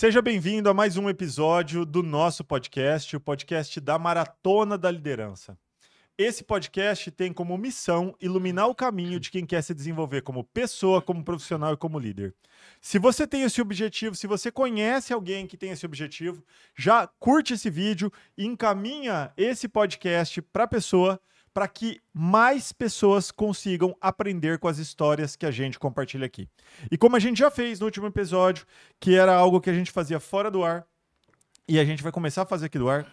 Seja bem-vindo a mais um episódio do nosso podcast, o podcast da Maratona da Liderança. Esse podcast tem como missão iluminar o caminho de quem quer se desenvolver como pessoa, como profissional e como líder. Se você tem esse objetivo, se você conhece alguém que tem esse objetivo, já curte esse vídeo e encaminha esse podcast para a pessoa, para que mais pessoas consigam aprender com as histórias que a gente compartilha aqui. E como a gente já fez no último episódio, que era algo que a gente fazia fora do ar, e a gente vai começar a fazer aqui do ar,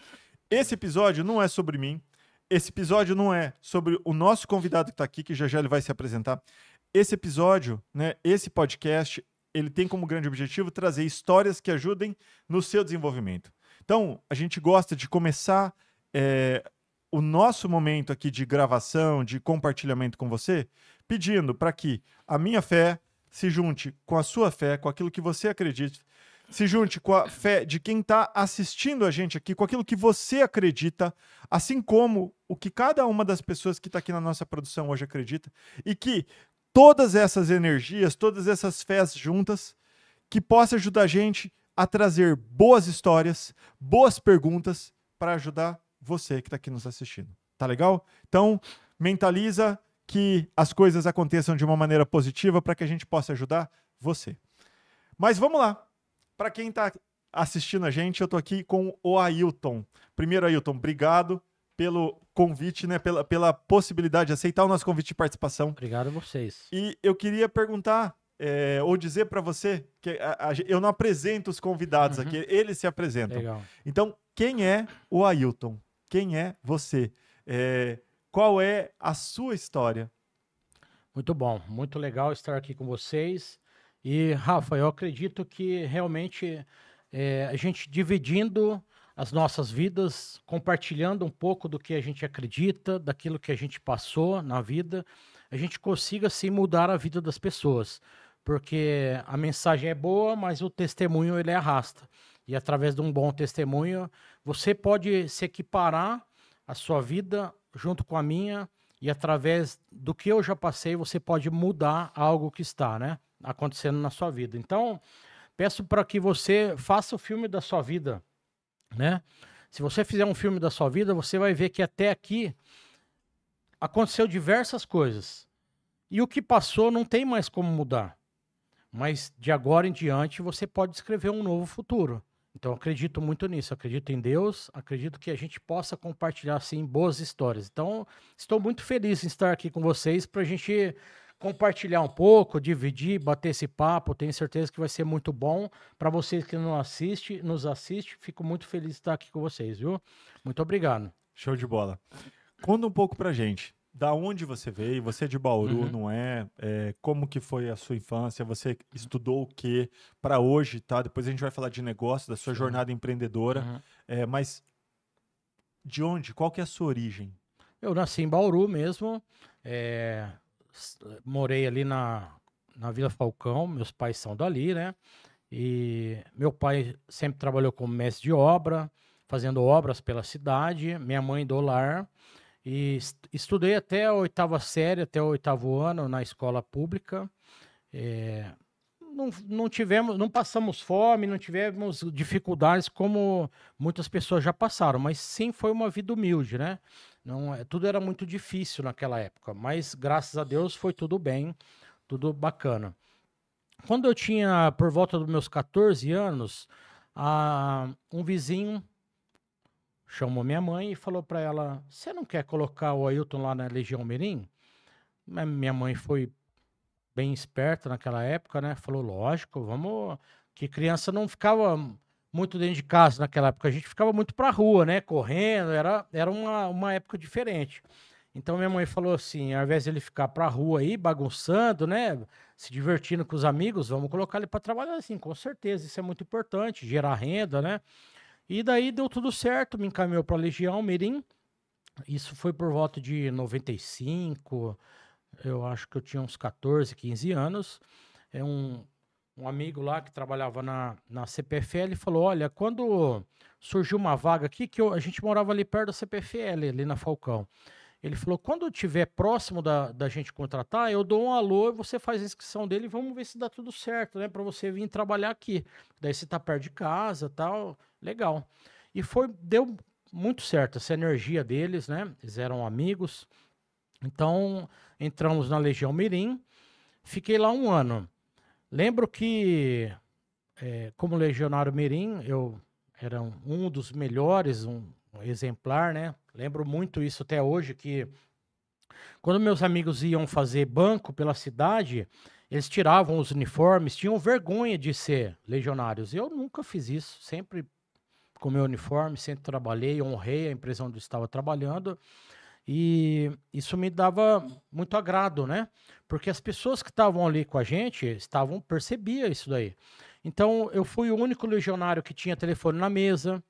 esse episódio não é sobre mim, esse episódio não é sobre o nosso convidado que está aqui, que já ele vai se apresentar. Esse episódio, esse podcast, ele tem como grande objetivo trazer histórias que ajudem no seu desenvolvimento. Então, a gente gosta de começar o nosso momento aqui de gravação, de compartilhamento com você, pedindo para que a minha fé se junte com a sua fé, com aquilo que você acredita, se junte com a fé de quem está assistindo a gente aqui, com aquilo que você acredita, assim como o que cada uma das pessoas que está aqui na nossa produção hoje acredita, e que todas essas energias, todas essas fés juntas, que possa ajudar a gente a trazer boas histórias, boas perguntas para ajudar você que está aqui nos assistindo. Tá legal? Então, mentaliza que as coisas aconteçam de uma maneira positiva para que a gente possa ajudar você. Mas vamos lá. Para quem está assistindo a gente, eu estou aqui com o Ailton. Primeiro, Ailton, obrigado pelo convite, pela possibilidade de aceitar o nosso convite de participação. Obrigado a vocês. E eu queria perguntar, ou dizer para você, que eu não apresento os convidados aqui, eles se apresentam. Legal. Então, quem é o Ailton? Quem é você? Qual é a sua história? Muito bom, muito legal estar aqui com vocês. E, Rafa, eu acredito que realmente a gente dividindo as nossas vidas, compartilhando um pouco do que a gente acredita, daquilo que a gente passou na vida, a gente consiga sim mudar a vida das pessoas. Porque a mensagem é boa, mas o testemunho ele arrasta. E através de um bom testemunho, você pode se equiparar a sua vida junto com a minha, e através do que eu já passei, você pode mudar algo que está, acontecendo na sua vida. Então, peço para que você faça o filme da sua vida, Se você fizer um filme da sua vida, você vai ver que até aqui aconteceu diversas coisas. E o que passou não tem mais como mudar. Mas de agora em diante você pode escrever um novo futuro. Então, eu acredito muito nisso, acredito em Deus, acredito que a gente possa compartilhar, assim, boas histórias. Então, estou muito feliz em estar aqui com vocês para a gente compartilhar um pouco, dividir, bater esse papo. Tenho certeza que vai ser muito bom. Para vocês que nos assistem, fico muito feliz de estar aqui com vocês, viu? Muito obrigado. Show de bola. Conta um pouco pra gente. Da onde você veio? Você é de Bauru, não é? Como que foi a sua infância? Você estudou o quê para hoje, tá? Depois a gente vai falar de negócio, da sua jornada empreendedora. Mas de onde? Qual que é a sua origem? Eu nasci em Bauru mesmo. Morei ali na Vila Falcão. Meus pais são dali, E meu pai sempre trabalhou como mestre de obra, fazendo obras pela cidade. Minha mãe do lar. E estudei até a 8ª série, até o 8º ano na escola pública. Não passamos fome, não tivemos dificuldades como muitas pessoas já passaram, mas sim foi uma vida humilde, Tudo era muito difícil naquela época, mas graças a Deus foi tudo bem, tudo bacana. Quando eu tinha por volta dos meus 14 anos, um vizinho chamou minha mãe e falou para ela: você não quer colocar o Ailton lá na Legião Mirim? Minha mãe foi bem esperta naquela época, falou: lógico, vamos. Que criança não ficava muito dentro de casa naquela época, a gente ficava muito pra rua, correndo, era uma época diferente. Então minha mãe falou assim: ao invés de ele ficar pra rua aí, bagunçando, se divertindo com os amigos, vamos colocar ele para trabalhar. Assim, com certeza, isso é muito importante, gerar renda, E daí deu tudo certo, me encaminhou para a Legião Mirim. Isso foi por volta de 95, eu acho que eu tinha uns 14, 15 anos. Um amigo lá que trabalhava na CPFL falou: olha, quando surgiu uma vaga aqui, a gente morava ali perto da CPFL, ali na Falcão. Ele falou, quando estiver próximo da gente contratar, eu dou um alô, você faz a inscrição dele e vamos ver se dá tudo certo, né? Para você vir trabalhar aqui. Daí você tá perto de casa, tal, legal. E deu muito certo essa energia deles, né? Eles eram amigos. Então, entramos na Legião Mirim, fiquei lá um ano. Lembro que, como legionário Mirim, eu era um dos melhores, um exemplar, né? Lembro muito isso até hoje, que quando meus amigos iam fazer banco pela cidade, eles tiravam os uniformes, tinham vergonha de ser legionários. Eu nunca fiz isso, sempre com meu uniforme, sempre trabalhei, honrei a empresa onde estava trabalhando. E isso me dava muito agrado, né? Porque as pessoas que estavam ali com a gente percebia isso daí. Então, eu fui o único legionário que tinha telefone na mesa.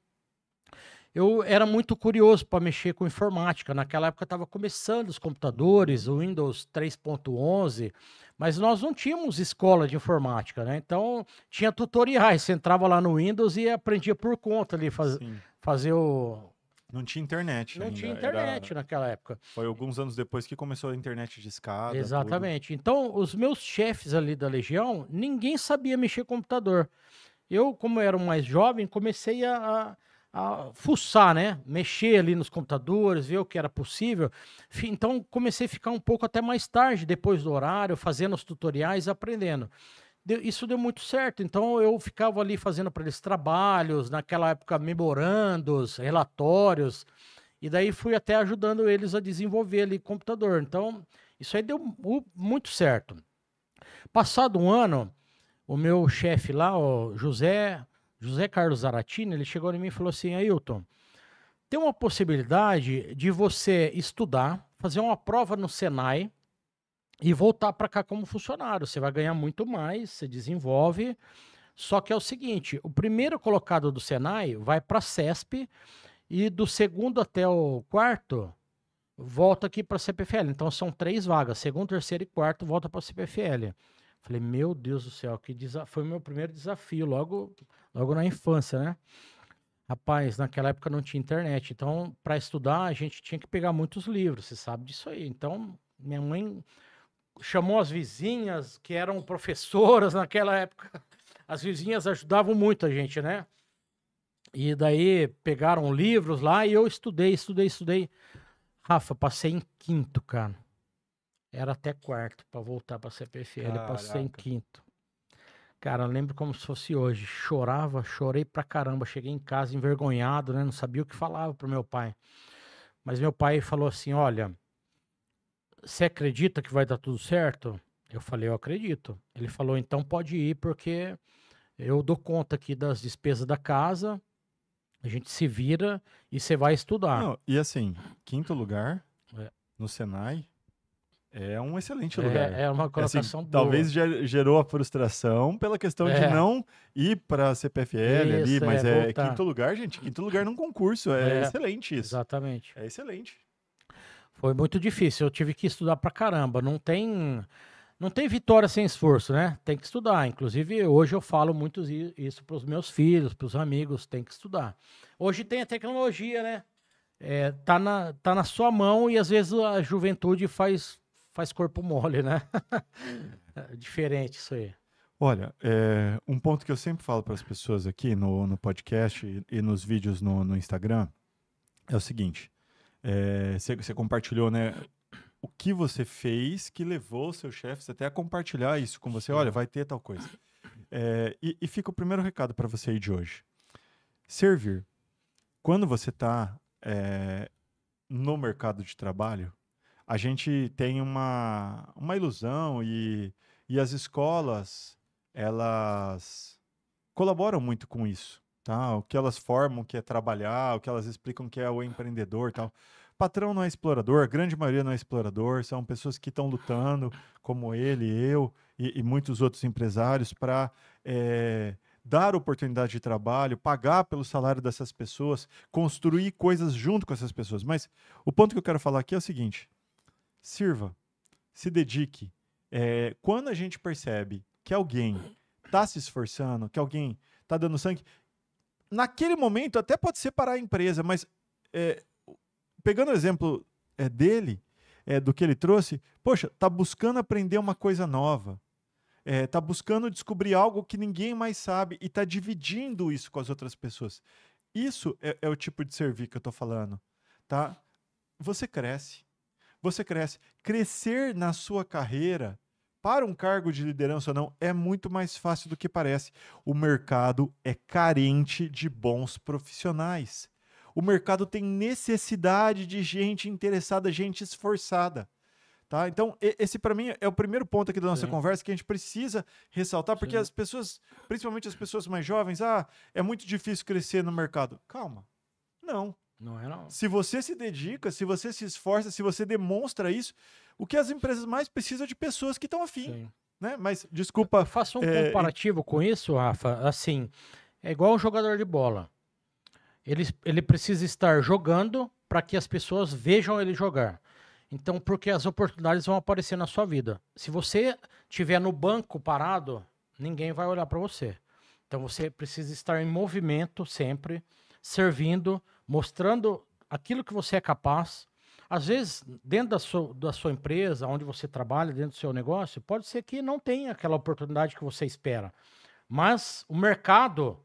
Eu era muito curioso para mexer com informática. Naquela época estava começando os computadores, o Windows 3.11, mas nós não tínhamos escola de informática, né? Então, tinha tutoriais. Você entrava lá no Windows e aprendia por conta ali, fazer o... Não tinha internet Não ainda. tinha internet naquela época. Foi alguns anos depois que começou a internet de escada. Exatamente. Tudo. Então, os meus chefes ali da Legião, ninguém sabia mexer computador. Eu, como era o mais jovem, comecei a fuçar, né? Mexer ali nos computadores, ver o que era possível. Então, comecei a ficar um pouco até mais tarde, depois do horário, fazendo os tutoriais, aprendendo. Isso deu muito certo. Então, eu ficava ali fazendo para eles trabalhos, naquela época, memorandos, relatórios. E daí fui até ajudando eles a desenvolver ali computador. Então, isso aí deu muito certo. Passado um ano, o meu chefe lá, o José Carlos Zaratini, ele chegou em mim e falou assim, Ailton, tem uma possibilidade de você estudar, fazer uma prova no Senai e voltar para cá como funcionário. Você vai ganhar muito mais, você desenvolve. Só que é o seguinte, o primeiro colocado do Senai vai para a CESP e do segundo até o quarto volta aqui para a CPFL. Então são 3 vagas, segundo, terceiro e quarto volta para a CPFL. Falei, meu Deus do céu, foi o meu primeiro desafio, logo na infância, né? Rapaz, naquela época não tinha internet, então para estudar a gente tinha que pegar muitos livros, você sabe disso aí. Então minha mãe chamou as vizinhas que eram professoras naquela época. As vizinhas ajudavam muito a gente, né? E daí pegaram livros lá e eu estudei. Rafa, passei em quinto, cara. Era até quarto para voltar para a CPFL, passei em quinto. Cara, eu lembro como se fosse hoje. Chorei pra caramba. Cheguei em casa envergonhado, né? Não sabia o que falava pro meu pai. Mas meu pai falou assim, olha, você acredita que vai dar tudo certo? Eu falei, eu acredito. Ele falou, então pode ir porque eu dou conta aqui das despesas da casa, a gente se vira e você vai estudar. Não, e assim, quinto lugar no Senai é um excelente lugar. É uma colocação assim, boa. Talvez gerou a frustração pela questão de não ir para a CPFL ali, mas quinto lugar, gente. Quinto lugar num concurso. É excelente isso. Exatamente. É excelente. Foi muito difícil. Eu tive que estudar pra caramba. Não tem vitória sem esforço, né? Tem que estudar. Inclusive, hoje eu falo muito isso para os meus filhos, para os amigos, tem que estudar. Hoje tem a tecnologia, né? Tá na sua mão e às vezes a juventude faz corpo mole, né? É diferente isso aí. Olha, um ponto que eu sempre falo para as pessoas aqui no podcast e nos vídeos no Instagram é o seguinte. Você compartilhou, né? O que você fez que levou seus chefes até a compartilhar isso com você. Olha, vai ter tal coisa. E fica o primeiro recado para você aí de hoje. Servir. Quando você está no mercado de trabalho, a gente tem uma ilusão e as escolas, elas colaboram muito com isso. Tá? O que elas formam, que é trabalhar, o que elas explicam que é o empreendedor e tal. Patrão não é explorador, a grande maioria não é explorador, são pessoas que estão lutando, como ele, eu e muitos outros empresários, para dar oportunidade de trabalho, pagar pelo salário dessas pessoas, construir coisas junto com essas pessoas. Mas o ponto que eu quero falar aqui é o seguinte: sirva, se dedique. Quando a gente percebe que alguém está se esforçando, que alguém está dando sangue, naquele momento até pode ser parar a empresa, mas pegando o exemplo dele, do que ele trouxe, poxa, tá buscando aprender uma coisa nova. Tá buscando descobrir algo que ninguém mais sabe e tá dividindo isso com as outras pessoas. Isso é o tipo de servir que eu tô falando, tá? Você cresce. Você cresce. Crescer na sua carreira, para um cargo de liderança ou não, é muito mais fácil do que parece. O mercado é carente de bons profissionais. O mercado tem necessidade de gente interessada, gente esforçada. Tá? Então, esse para mim é o primeiro ponto aqui da nossa conversa que a gente precisa ressaltar, porque as pessoas, principalmente as pessoas mais jovens, é muito difícil crescer no mercado. Calma. Não. Não é não. Se você se dedica, se você se esforça, se você demonstra isso, o que as empresas mais precisam é de pessoas que estão afim. Né? Mas, desculpa... Eu faço um comparativo com isso, Rafa. Assim, é igual um jogador de bola. Ele precisa estar jogando para que as pessoas vejam ele jogar. Então, porque as oportunidades vão aparecer na sua vida. Se você estiver no banco parado, ninguém vai olhar para você. Então, você precisa estar em movimento sempre, servindo, mostrando aquilo que você é capaz. Às vezes, dentro da sua empresa, onde você trabalha, dentro do seu negócio, pode ser que não tenha aquela oportunidade que você espera. Mas o mercado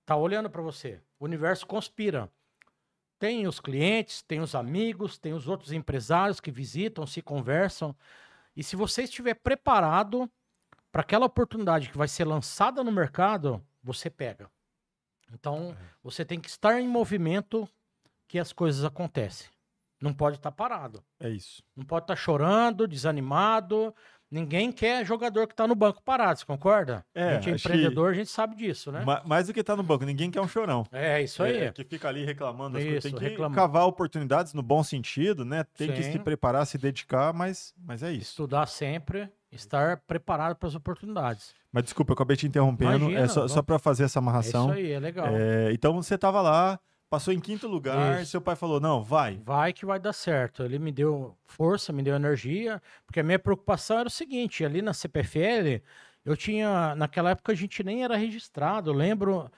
está olhando para você. O universo conspira. Tem os clientes, tem os amigos, tem os outros empresários que visitam, se conversam. E se você estiver preparado para aquela oportunidade que vai ser lançada no mercado, você pega. Então, você tem que estar em movimento que as coisas acontecem. Não pode estar parado. É isso. Não pode estar chorando, desanimado. Ninguém quer jogador que está no banco parado, você concorda? A gente é empreendedor, a gente sabe disso, né? Mais do que tá no banco, ninguém quer um chorão. É, isso aí. Que fica ali reclamando. Isso, tem que cavar oportunidades no bom sentido, né? Tem que se preparar, se dedicar, mas é isso. Estudar sempre, estar preparado para as oportunidades. Mas desculpa, eu acabei te interrompendo. Imagina, só para fazer essa amarração. É isso aí, é legal. Então você estava lá, passou em 5º lugar, seu pai falou, não, vai. Vai que vai dar certo. Ele me deu força, me deu energia, porque a minha preocupação era o seguinte, ali na CPFL, naquela época a gente nem era registrado, lembro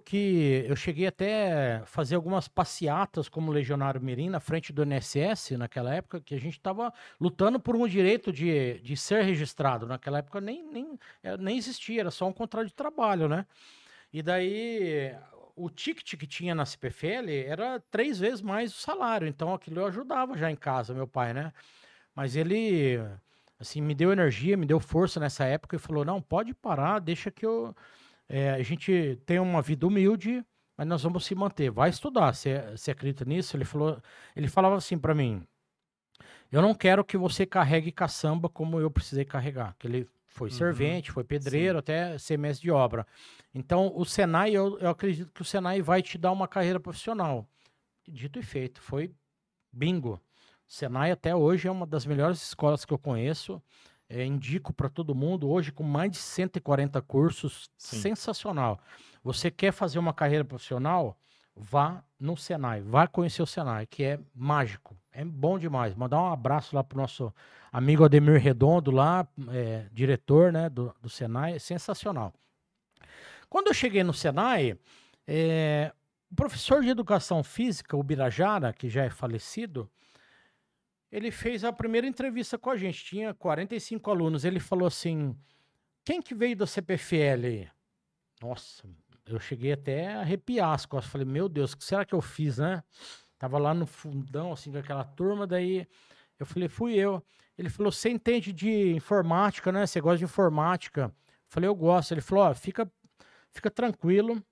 que eu cheguei até a fazer algumas passeatas como legionário mirim na frente do INSS, naquela época, que a gente estava lutando por um direito de ser registrado. Naquela época nem existia, era só um contrato de trabalho, né? E daí... O ticket que tinha na CPFL era 3 vezes mais o salário, então aquilo eu ajudava já em casa, meu pai, né? Mas ele, assim, me deu energia, me deu força nessa época e falou, não, pode parar, deixa que a gente tem uma vida humilde, mas nós vamos se manter, vai estudar, você acredita nisso? Ele falava assim para mim, eu não quero que você carregue caçamba como eu precisei carregar, que ele foi servente, foi pedreiro, até ser mestre de obra. Então, o Senai, eu acredito que o Senai vai te dar uma carreira profissional. Dito e feito, foi bingo. O Senai até hoje é uma das melhores escolas que eu conheço. Indico para todo mundo, hoje com mais de 140 cursos, sensacional. Você quer fazer uma carreira profissional? Vá no Senai, vá conhecer o Senai, que é mágico, é bom demais. Mandar um abraço lá pro nosso amigo Ademir Redondo lá, diretor, né, do Senai, é sensacional. Quando eu cheguei no Senai, o professor de educação física, o Birajara, que já é falecido, ele fez a primeira entrevista com a gente, tinha 45 alunos, ele falou assim, quem que veio da CPFL? Nossa, eu cheguei até a arrepiar as costas. Falei, meu Deus, o que será que eu fiz, né? Tava lá no fundão, assim, com aquela turma, daí eu falei, fui eu. Ele falou, você entende de informática, né? Você gosta de informática? Eu falei, eu gosto. Ele falou, ó, fica tranquilo,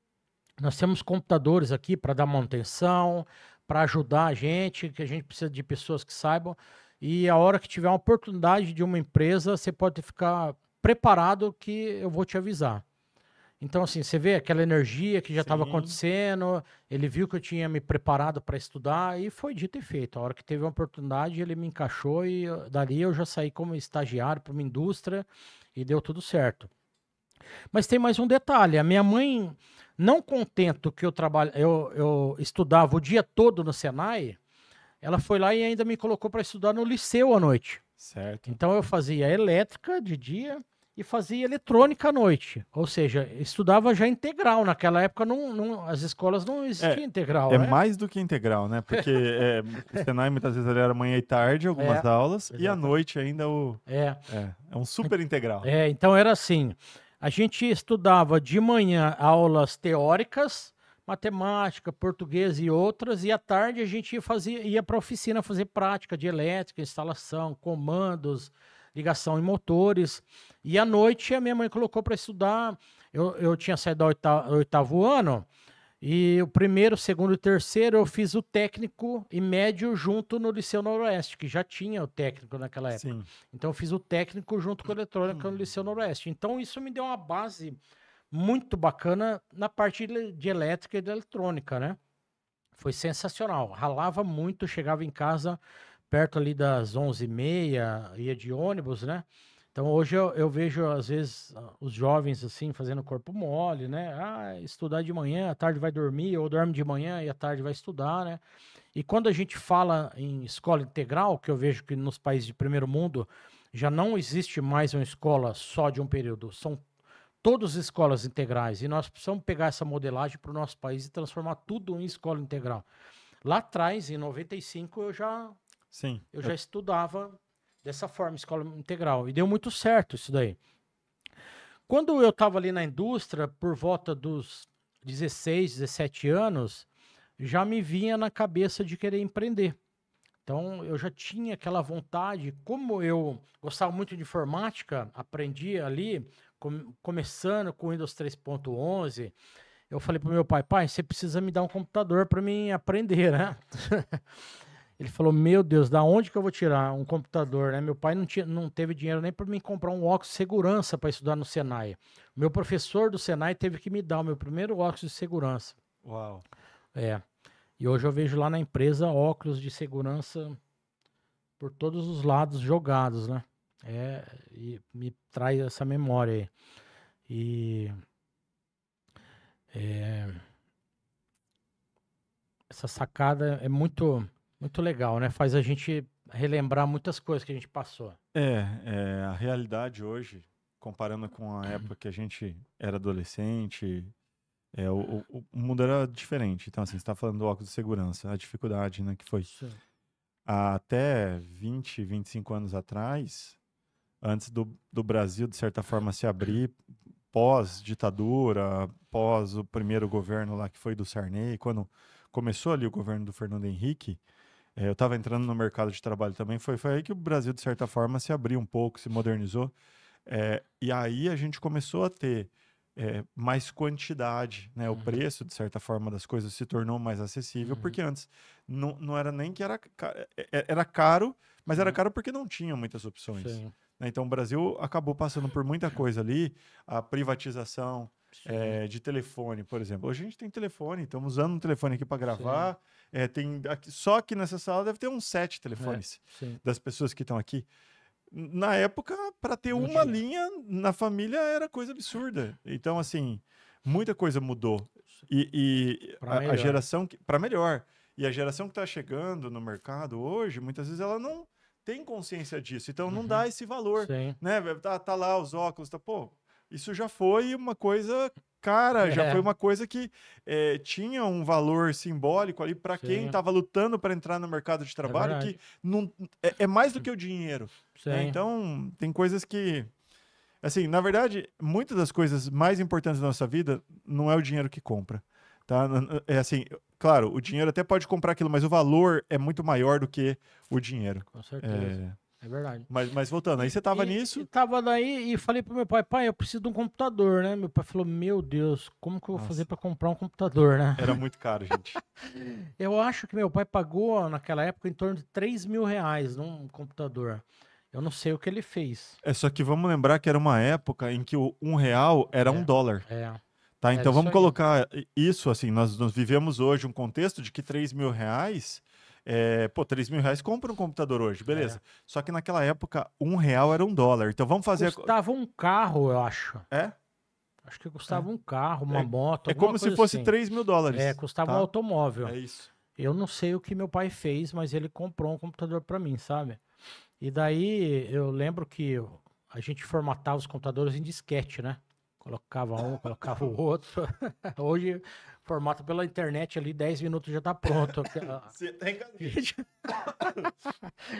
nós temos computadores aqui para dar manutenção, para ajudar a gente, que a gente precisa de pessoas que saibam, e a hora que tiver uma oportunidade de uma empresa, você pode ficar preparado que eu vou te avisar. Então, assim, você vê aquela energia que já estava acontecendo, ele viu que eu tinha me preparado para estudar e foi dito e feito. A hora que teve uma oportunidade, ele me encaixou e dali eu já saí como estagiário para uma indústria e deu tudo certo. Mas tem mais um detalhe, a minha mãe, não contente que eu estudava o dia todo no Senai, ela foi lá e ainda me colocou para estudar no liceu à noite. Certo. Então eu fazia elétrica de dia e fazia eletrônica à noite. Ou seja, estudava já integral. Naquela época as escolas não existiam integral, É né? mais do que integral, né? Porque o Senai muitas vezes ali era manhã e tarde, algumas É, aulas, e à exatamente. noite ainda É. é um super integral. Então era assim, a gente estudava de manhã aulas teóricas, matemática, português e outras, e à tarde a gente ia para a oficina fazer prática de elétrica, instalação, comandos, ligação em motores. E à noite a minha mãe colocou para estudar. Eu tinha saído do oitavo ano, e o primeiro, segundo e terceiro eu fiz o técnico e médio junto no Liceu Noroeste, que já tinha o técnico naquela época. Sim. Então eu fiz o técnico junto com a eletrônica no Liceu Noroeste. Então isso me deu uma base muito bacana na parte de elétrica e de eletrônica, né? Foi sensacional. Ralava muito, chegava em casa perto ali das 11h30, ia de ônibus, né? Então hoje eu vejo às vezes os jovens assim fazendo corpo mole, né? Ah, estudar de manhã, à tarde vai dormir, ou dorme de manhã e à tarde vai estudar, né? E quando a gente fala em escola integral, que eu vejo que nos países de primeiro mundo já não existe mais uma escola só de um período, são todas escolas integrais, e nós precisamos pegar essa modelagem para o nosso país e transformar tudo em escola integral. Lá atrás, em 95, Sim. eu já estudava dessa forma, escola integral, e deu muito certo isso daí. Quando eu estava ali na indústria, por volta dos 16, 17 anos, já me vinha na cabeça de querer empreender. Então, eu já tinha aquela vontade, como eu gostava muito de informática, aprendi ali, começando com Windows 3.11, eu falei para o meu pai, você precisa me dar um computador para mim aprender, né? Ele falou, meu Deus, da onde que eu vou tirar um computador, né? Meu pai não teve dinheiro nem para mim comprar um óculos de segurança para estudar no Senai. O meu professor do Senai teve que me dar o meu primeiro óculos de segurança. Uau. E hoje eu vejo lá na empresa óculos de segurança por todos os lados jogados, né? E me traz essa memória aí. E essa sacada é muito, muito legal, né? Faz a gente relembrar muitas coisas que a gente passou. A realidade hoje, comparando com a época que a gente era adolescente, o mundo era diferente. Então, assim, você está falando do óculos de segurança, a dificuldade, né, que foi. Sim. Até 20, 25 anos atrás, antes do Brasil, de certa forma, se abrir, pós-ditadura, pós o primeiro governo lá que foi do Sarney, quando começou ali o governo do Fernando Henrique, eu estava entrando no mercado de trabalho também, foi aí que o Brasil, de certa forma, se abriu um pouco, se modernizou. E aí a gente começou a ter mais quantidade, né? O preço, de certa forma, das coisas se tornou mais acessível, porque antes não era nem que era caro, mas era caro porque não tinha muitas opções. Sim. Né? Então o Brasil acabou passando por muita coisa ali, a privatização de telefone, por exemplo. Hoje a gente tem telefone, estamos usando um telefone aqui para gravar. Só aqui nessa sala deve ter uns 7 telefones das pessoas que estão aqui. Na época, para ter uma linha na família era coisa absurda. Então, assim, muita coisa mudou. E a geração para melhor. E a geração que está chegando no mercado hoje, muitas vezes ela não tem consciência disso. Então, não dá esse valor. Né? Tá lá os óculos, pô, isso já foi uma coisa cara, já foi uma coisa que tinha um valor simbólico ali para quem estava lutando para entrar no mercado de trabalho, que não, é mais do que o dinheiro. Né? Então, tem coisas que... Assim, na verdade, muitas das coisas mais importantes da nossa vida não é o dinheiro que compra. Tá? É assim, claro, o dinheiro até pode comprar aquilo, mas o valor é muito maior do que o dinheiro. Com certeza. É verdade. Mas voltando, aí você tava nisso? Tava daí e falei pro meu pai, eu preciso de um computador, né? Meu pai falou, meu Deus, como que eu vou fazer para comprar um computador, né? Era muito caro, gente. Eu acho que meu pai pagou, naquela época, em torno de R$3.000 num computador. Eu não sei o que ele fez. Só que vamos lembrar que era uma época em que o R$1 era $1. Tá? Então vamos colocar isso assim, nós vivemos hoje um contexto de que R$3.000... R$3.000 compra um computador hoje, beleza. Só que naquela época, R$1 era $1. Então vamos fazer... Custava um carro, eu acho. Acho que custava um carro, uma moto, como se fosse assim. $3.000. Custava um automóvel. É isso. Eu não sei o que meu pai fez, mas ele comprou um computador para mim, sabe? E daí eu lembro que a gente formatava os computadores em disquete, né? Colocava um, colocava o outro. Hoje, formata pela internet ali, 10 minutos já tá pronto. Você tem que... Gente,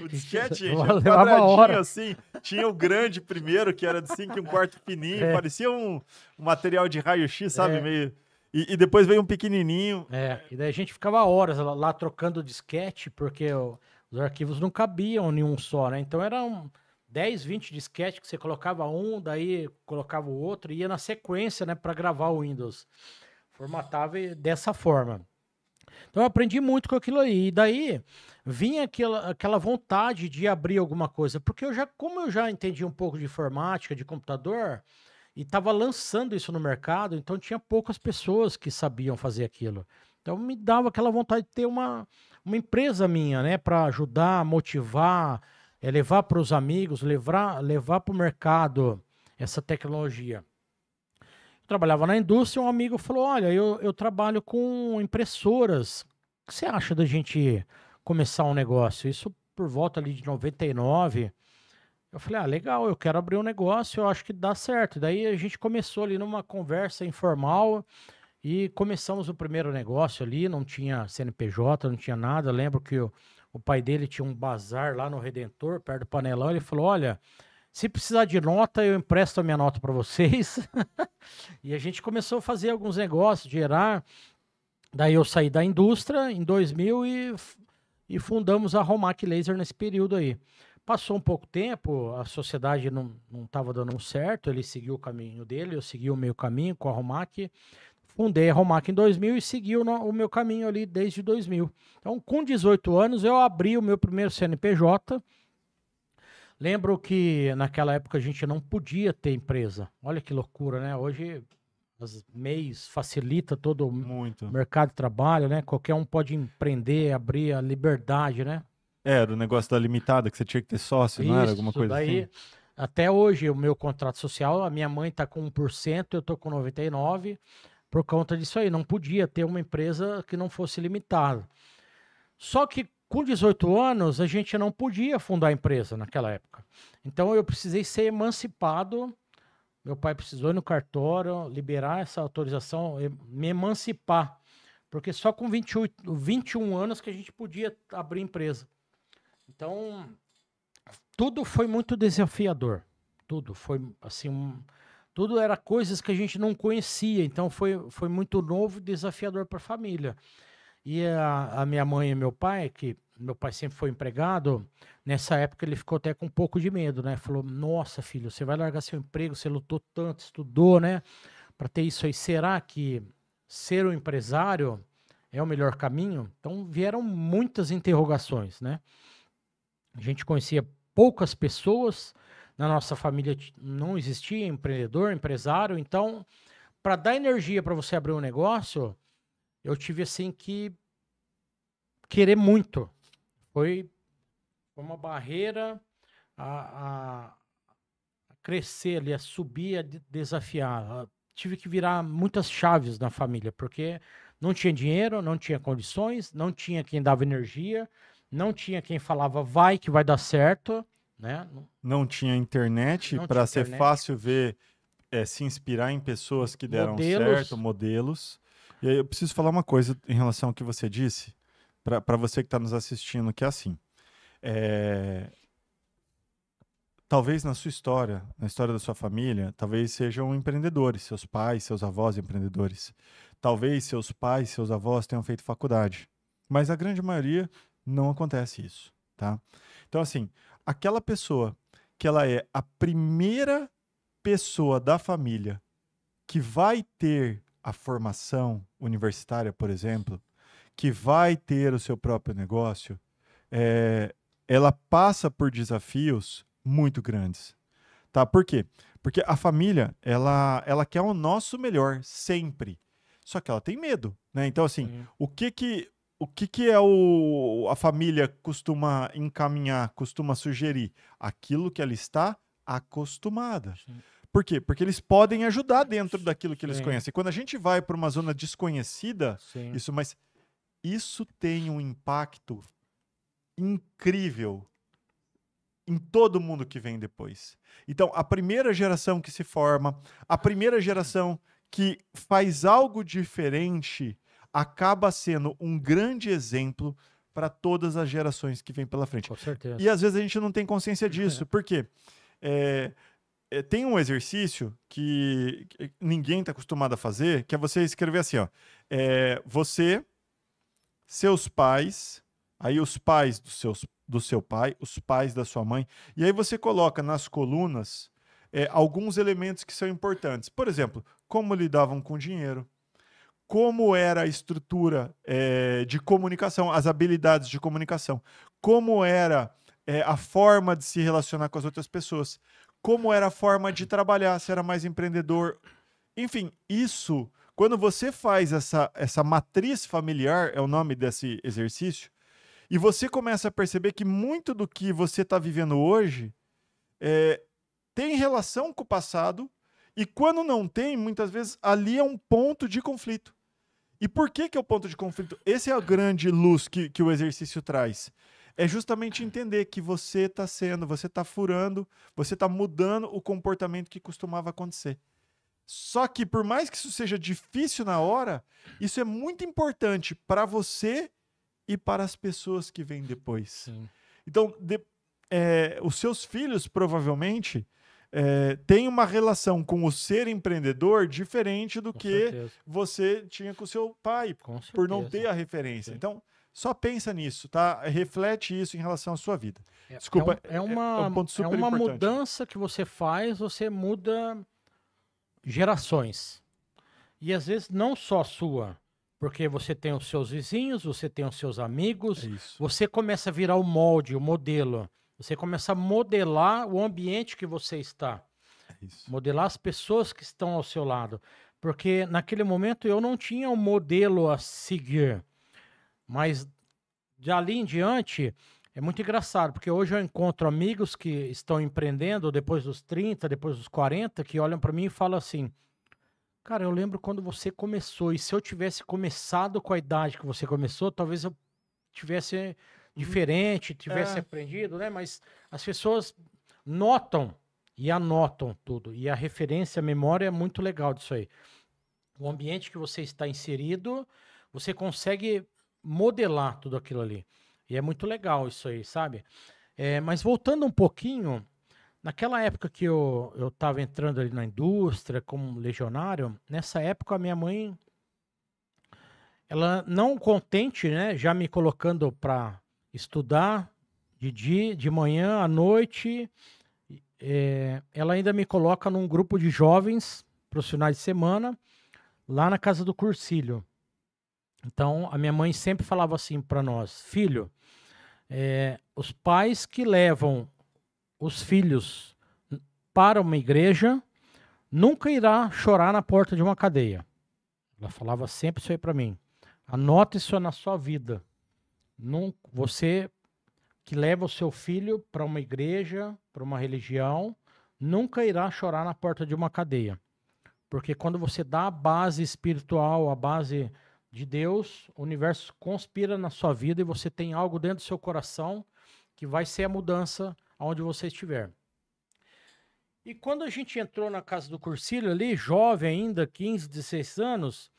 O disquete, gente, era um levava a quadradinho hora. assim. Tinha o grande primeiro, que era de 5 1/4 fininho, É, parecia um material de raio-x, sabe? é, Meio... E depois veio um pequenininho. e daí a gente ficava horas lá trocando disquete, porque os arquivos não cabiam em um só, né? Então eram 10, 20 disquetes que você colocava um, daí colocava o outro, e ia na sequência, né, para gravar o Windows. Formatava dessa forma. Então eu aprendi muito com aquilo aí. E daí vinha aquela vontade de abrir alguma coisa, porque como eu já entendi um pouco de informática, de computador, e estava lançando isso no mercado, então tinha poucas pessoas que sabiam fazer aquilo. Então me dava aquela vontade de ter uma empresa minha, né, para ajudar, motivar, levar para os amigos, levar para o mercado essa tecnologia. Trabalhava na indústria, um amigo falou: Olha, eu trabalho com impressoras. O que você acha da gente começar um negócio? Isso por volta ali de 99. Eu falei: Ah, legal, eu quero abrir um negócio, eu acho que dá certo. Daí a gente começou ali numa conversa informal e começamos o primeiro negócio ali. Não tinha CNPJ, não tinha nada. Lembro que o pai dele tinha um bazar lá no Redentor, perto do Panelão. Ele falou: Olha, se precisar de nota, eu empresto a minha nota para vocês. E a gente começou a fazer alguns negócios, gerar. Daí eu saí da indústria em 2000 e fundamos a Romac Laser nesse período aí. Passou um pouco tempo, a sociedade não estava dando certo, ele seguiu o caminho dele, eu segui o meu caminho com a Romac. Fundei a Romac em 2000 e segui o meu caminho ali desde 2000. Então, com 18 anos, eu abri o meu primeiro CNPJ. Lembro que naquela época a gente não podia ter empresa. Olha que loucura, né? Hoje as MEIs facilita todo o Muito. mercado de trabalho, né? Qualquer um pode empreender, abrir a liberdade, né? Era o negócio da limitada, que você tinha que ter sócio, não era? Alguma Isso, coisa assim? daí até hoje o meu contrato social, a minha mãe tá com 1%, eu tô com 99%, por conta disso aí. Não podia ter uma empresa que não fosse limitada. Só que com 18 anos a gente não podia fundar a empresa naquela época. Então eu precisei ser emancipado. Meu pai precisou ir no cartório, liberar essa autorização, me emancipar. Porque só com 21 anos que a gente podia abrir empresa. Então, tudo foi muito desafiador. Tudo foi assim, tudo era coisas que a gente não conhecia. Então, foi muito novo e desafiador para a família. E a minha mãe e meu pai, que meu pai sempre foi empregado, nessa época ele ficou até com um pouco de medo, né? Falou: Nossa, filho, você vai largar seu emprego, você lutou tanto, estudou, né? Para ter isso aí. Será que ser um empresário é o melhor caminho? Então vieram muitas interrogações, né? A gente conhecia poucas pessoas, na nossa família não existia empreendedor, empresário, então para dar energia para você abrir um negócio, eu tive assim que querer muito. Foi uma barreira a crescer ali, a subir, a desafiar. Tive que virar muitas chaves na família, porque não tinha dinheiro, não tinha condições, não tinha quem dava energia, não tinha quem falava vai que vai dar certo, né? Não tinha internet Não tinha para ser internet. fácil ver, se inspirar em pessoas que deram certo, Modelos, modelos. E aí eu preciso falar uma coisa em relação ao que você disse, para você que está nos assistindo, que é assim. É, talvez na sua história, na história da sua família, talvez sejam empreendedores, seus pais, seus avós empreendedores. Talvez seus pais, seus avós tenham feito faculdade. Mas a grande maioria não acontece isso, tá? Então, assim, aquela pessoa que ela é a primeira pessoa da família que vai ter a formação universitária, por exemplo, que vai ter o seu próprio negócio, é, ela passa por desafios muito grandes, tá? Por quê? Porque a família, ela quer o nosso melhor sempre. Só que ela tem medo, né? Então, assim, sim, o que a família costuma encaminhar, costuma sugerir? Aquilo que ela está acostumada. sim, Por quê? Porque eles podem ajudar dentro daquilo que eles sim, conhecem. Quando a gente vai para uma zona desconhecida, sim, mas isso tem um impacto incrível em todo mundo que vem depois. Então, a primeira geração que se forma, a primeira geração que faz algo diferente, acaba sendo um grande exemplo para todas as gerações que vêm pela frente. Com certeza. E às vezes a gente não tem consciência disso. Por quê? Tem um exercício que ninguém está acostumado a fazer, que é você escrever assim, ó. Você, seus pais, aí os pais do seu pai, os pais da sua mãe, e aí você coloca nas colunas alguns elementos que são importantes. Por exemplo, como lidavam com dinheiro, como era a estrutura de comunicação, as habilidades de comunicação, como era a forma de se relacionar com as outras pessoas, como era a forma de trabalhar, se era mais empreendedor. Enfim, isso, quando você faz essa matriz familiar, é o nome desse exercício, e você começa a perceber que muito do que você está vivendo hoje tem relação com o passado, e quando não tem, muitas vezes ali é um ponto de conflito. E por que é o ponto de conflito? Essa é a grande luz que o exercício traz. É justamente entender que você está furando, você está mudando o comportamento que costumava acontecer. Só que por mais que isso seja difícil na hora, isso é muito importante para você e para as pessoas que vêm depois. Sim. Então, os seus filhos provavelmente têm uma relação com o ser empreendedor diferente do que você tinha com o seu pai, por não ter a referência. Sim. Então, só pensa nisso, tá? Reflete isso em relação à sua vida. Desculpa, é um ponto super importante. Mudança que você faz, você muda gerações. E às vezes não só a sua, porque você tem os seus vizinhos, você tem os seus amigos, você começa a virar o molde, o modelo. Você começa a modelar o ambiente que você está. Modelar as pessoas que estão ao seu lado. Porque naquele momento eu não tinha um modelo a seguir. Mas de ali em diante é muito engraçado, porque hoje eu encontro amigos que estão empreendendo depois dos 30, depois dos 40, que olham para mim e falam assim: cara, eu lembro quando você começou, e se eu tivesse começado com a idade que você começou, talvez eu tivesse diferente, tivesse aprendido, né? Mas as pessoas notam e anotam tudo. E a referência, a memória é muito legal disso aí. O ambiente que você está inserido, você consegue modelar tudo aquilo ali. E é muito legal isso aí, sabe? Mas voltando um pouquinho, naquela época que eu estava entrando ali na indústria como legionário, nessa época a minha mãe, ela não contente, né, já me colocando para estudar de dia, de manhã, à noite, ela ainda me coloca num grupo de jovens para os finais de semana, lá na casa do Cursilho. Então, a minha mãe sempre falava assim para nós: filho, os pais que levam os filhos para uma igreja nunca irá chorar na porta de uma cadeia. Ela falava sempre isso aí para mim. Anota isso na sua vida. Você que leva o seu filho para uma igreja, para uma religião, nunca irá chorar na porta de uma cadeia. Porque quando você dá a base espiritual, a base de Deus, o universo conspira na sua vida e você tem algo dentro do seu coração que vai ser a mudança aonde você estiver. E quando a gente entrou na casa do Cursilho ali, jovem ainda, 15, 16 anos,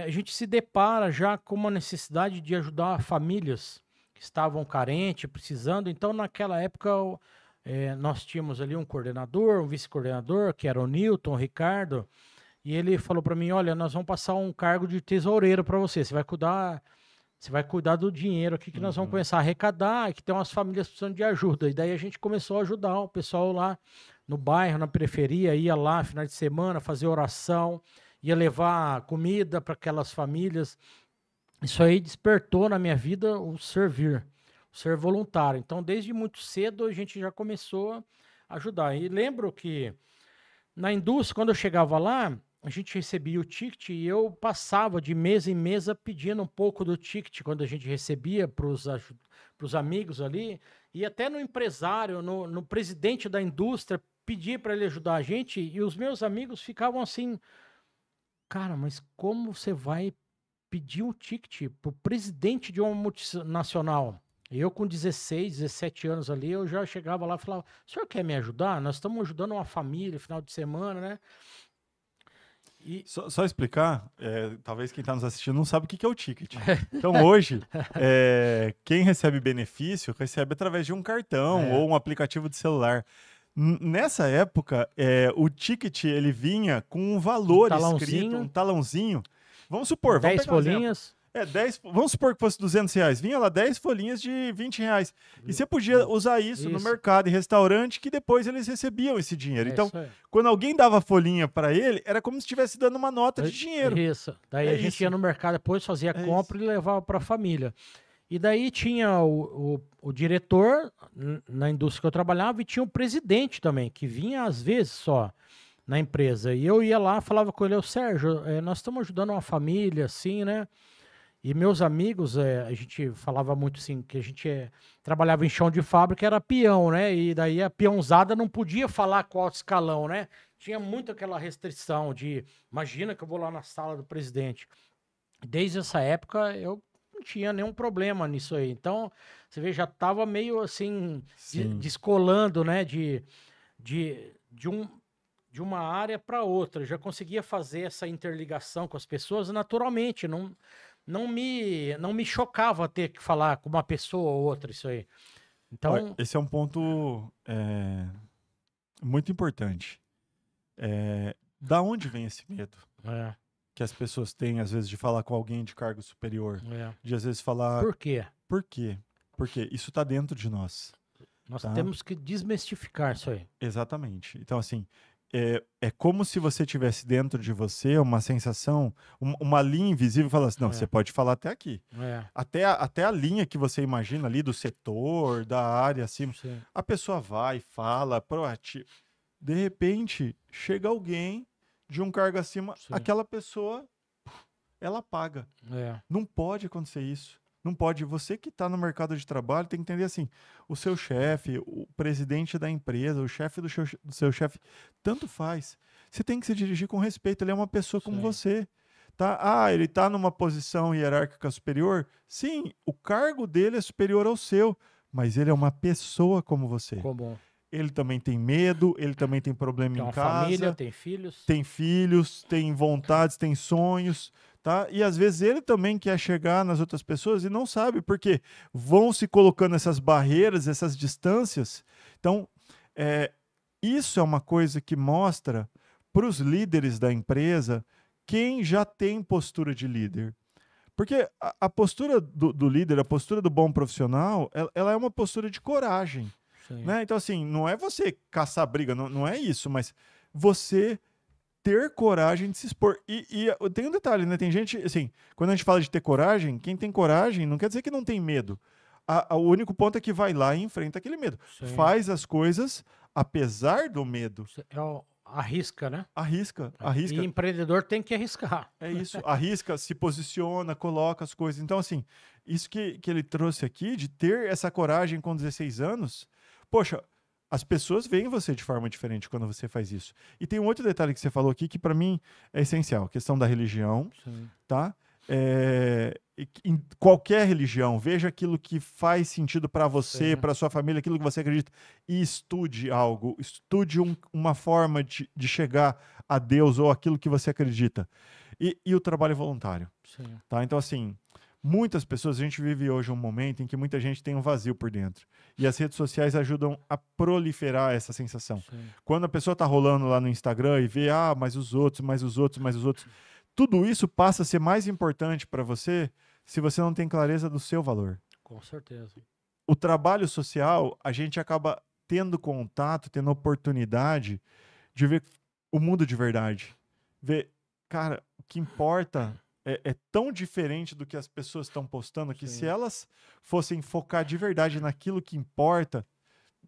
a gente se depara já com uma necessidade de ajudar famílias que estavam carentes, precisando. Então, naquela época, nós tínhamos ali um coordenador, um vice-coordenador, que era o Newton, o Ricardo, e ele falou para mim: olha, nós vamos passar um cargo de tesoureiro para você, você vai cuidar do dinheiro aqui que nós vamos começar a arrecadar, que tem umas famílias precisando de ajuda. E daí a gente começou a ajudar o pessoal lá no bairro, na periferia, ia lá final de semana fazer oração, ia levar comida para aquelas famílias. Isso aí despertou na minha vida o servir, o ser voluntário. Então, desde muito cedo, a gente já começou a ajudar. E lembro que na indústria, quando eu chegava lá, a gente recebia o ticket e eu passava de mesa em mesa pedindo um pouco do ticket quando a gente recebia para os amigos ali, e até no empresário, no presidente da indústria, pedir para ele ajudar a gente, e os meus amigos ficavam assim: cara, mas como você vai pedir um ticket para o presidente de uma multinacional? E eu com 16, 17 anos ali, eu já chegava lá e falava, o senhor quer me ajudar? Nós estamos ajudando uma família, final de semana, né? E Só explicar, talvez quem está nos assistindo não sabe o que que é o ticket. Então, hoje, quem recebe benefício recebe através de um cartão ou um aplicativo de celular. Nessa época, o ticket ele vinha com um valor escrito, um talãozinho. Vamos supor, vamos 10 pegar um exemplo. folhinhas. 10, vamos supor que fosse R$ 200. Vinha lá 10 folhinhas de R$ 20. E você podia usar isso no mercado e restaurante, que depois eles recebiam esse dinheiro. Então, quando alguém dava folhinha para ele, era como se estivesse dando uma nota de dinheiro. Isso. Daí a gente ia no mercado depois, fazia a compra e levava para a família. E daí tinha o diretor na indústria que eu trabalhava e tinha o presidente também, que vinha às vezes só na empresa. E eu ia lá, falava com ele, Sérgio, nós estamos ajudando uma família, assim, né? E meus amigos, a gente falava muito assim, que a gente trabalhava em chão de fábrica, era peão, né? E daí a peãozada não podia falar qual escalão, né? Tinha muito aquela restrição de, imagina que eu vou lá na sala do presidente. Desde essa época, eu não tinha nenhum problema nisso aí. Então, você vê, já estava meio assim, descolando, né? De uma área para outra. Já conseguia fazer essa interligação com as pessoas naturalmente, não me chocava ter que falar com uma pessoa ou outra isso aí. Então, esse é um ponto muito importante. Da onde vem esse medo? Que as pessoas têm, às vezes, de falar com alguém de cargo superior. De, às vezes, falar... Por quê? Por quê? Porque isso está dentro de nós. Nós temos que desmistificar isso aí. Exatamente. Então, assim, é como se você tivesse dentro de você uma sensação, uma linha invisível, falando assim, não, você pode falar até aqui. Até a linha que você imagina ali do setor, da área, assim, a pessoa vai, fala, proativo. De repente, chega alguém de um cargo acima, aquela pessoa, ela paga. Não pode acontecer isso. Não pode. Você que está no mercado de trabalho tem que entender assim, o seu chefe, o presidente da empresa, o chefe do seu chefe, tanto faz. Você tem que se dirigir com respeito. Ele é uma pessoa como você. Tá? Ele está numa posição hierárquica superior? Sim, o cargo dele é superior ao seu, mas ele é uma pessoa como você. Ele também tem medo, ele também tem problema em casa. Família, tem filhos. Tem filhos, tem vontades, tem sonhos. Tá? E às vezes ele também quer chegar nas outras pessoas e não sabe, porque vão se colocando essas barreiras, essas distâncias. Então, isso é uma coisa que mostra para os líderes da empresa quem já tem postura de líder. Porque a postura do líder, a postura do bom profissional, ela é uma postura de coragem. Né? Então, assim, não é você caçar briga, não é isso, mas você ter coragem de se expor. E tem um detalhe, né? Tem gente, assim, quando a gente fala de ter coragem, quem tem coragem não quer dizer que não tem medo. O único ponto é que vai lá e enfrenta aquele medo. Faz as coisas apesar do medo. Arrisca, né? Arrisca. E empreendedor tem que arriscar. É isso. Arrisca, se posiciona, coloca as coisas. Então, assim, isso que ele trouxe aqui, de ter essa coragem com 16 anos, poxa, as pessoas veem você de forma diferente quando você faz isso. E tem um outro detalhe que você falou aqui que para mim é essencial, a questão da religião, tá? Em qualquer religião, veja aquilo que faz sentido para você, para sua família, aquilo que você acredita, e estude algo, estude uma forma de chegar a Deus ou aquilo que você acredita. E o trabalho voluntário, tá? Então, assim, muitas pessoas, a gente vive hoje um momento em que muita gente tem um vazio por dentro. E as redes sociais ajudam a proliferar essa sensação. Quando a pessoa está rolando lá no Instagram e vê, mas os outros, tudo isso passa a ser mais importante para você se você não tem clareza do seu valor. Com certeza. O trabalho social, a gente acaba tendo contato, tendo oportunidade de ver o mundo de verdade. Ver, cara, o que importa é tão diferente do que as pessoas estão postando que se elas fossem focar de verdade naquilo que importa,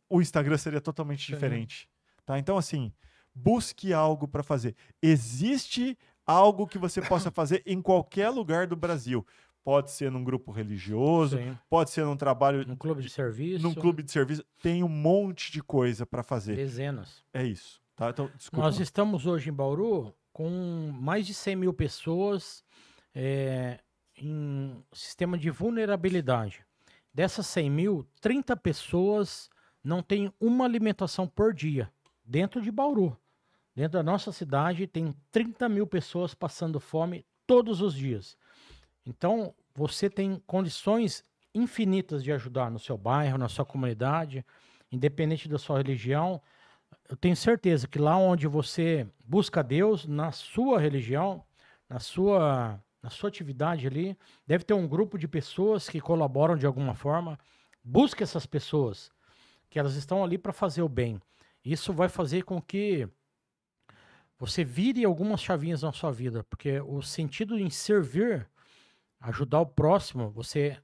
o Instagram seria totalmente diferente. Tá? Então, assim, busque algo para fazer. Existe algo que você possa fazer em qualquer lugar do Brasil. Pode ser num grupo religioso, pode ser num trabalho... Num clube de serviço. Num clube de serviço. Tem um monte de coisa para fazer. Dezenas. É isso. Tá? Então, desculpa. Nós estamos hoje em Bauru com mais de 100 mil pessoas em sistema de vulnerabilidade. Dessas 100 mil, 30 pessoas não têm uma alimentação por dia, dentro de Bauru. Dentro da nossa cidade, tem 30 mil pessoas passando fome todos os dias. Então, você tem condições infinitas de ajudar no seu bairro, na sua comunidade, independente da sua religião. Eu tenho certeza que lá onde você busca Deus, na sua religião, na sua atividade ali, deve ter um grupo de pessoas que colaboram de alguma forma. Busque essas pessoas, que elas estão ali para fazer o bem. Isso vai fazer com que você vire algumas chavinhas na sua vida, porque o sentido em servir, ajudar o próximo, você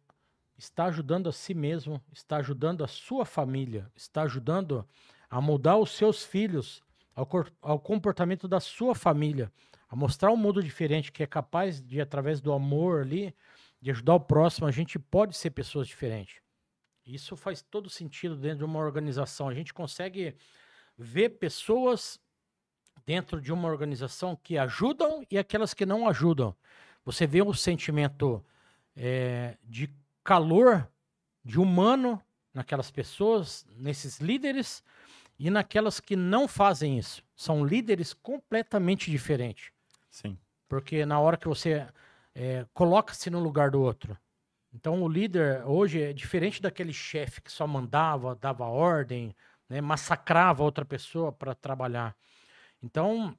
está ajudando a si mesmo, está ajudando a sua família, está ajudando a mudar os seus filhos ao comportamento da sua família, a mostrar um mundo diferente que é capaz de, através do amor ali, de ajudar o próximo, a gente pode ser pessoas diferentes. Isso faz todo sentido dentro de uma organização. A gente consegue ver pessoas dentro de uma organização que ajudam e aquelas que não ajudam. Você vê um sentimento de calor, de humano naquelas pessoas, nesses líderes, e naquelas que não fazem isso. São líderes completamente diferentes. Sim. Porque na hora que você coloca-se no lugar do outro. Então o líder hoje é diferente daquele chefe que só mandava, dava ordem, né, massacrava outra pessoa para trabalhar. Então,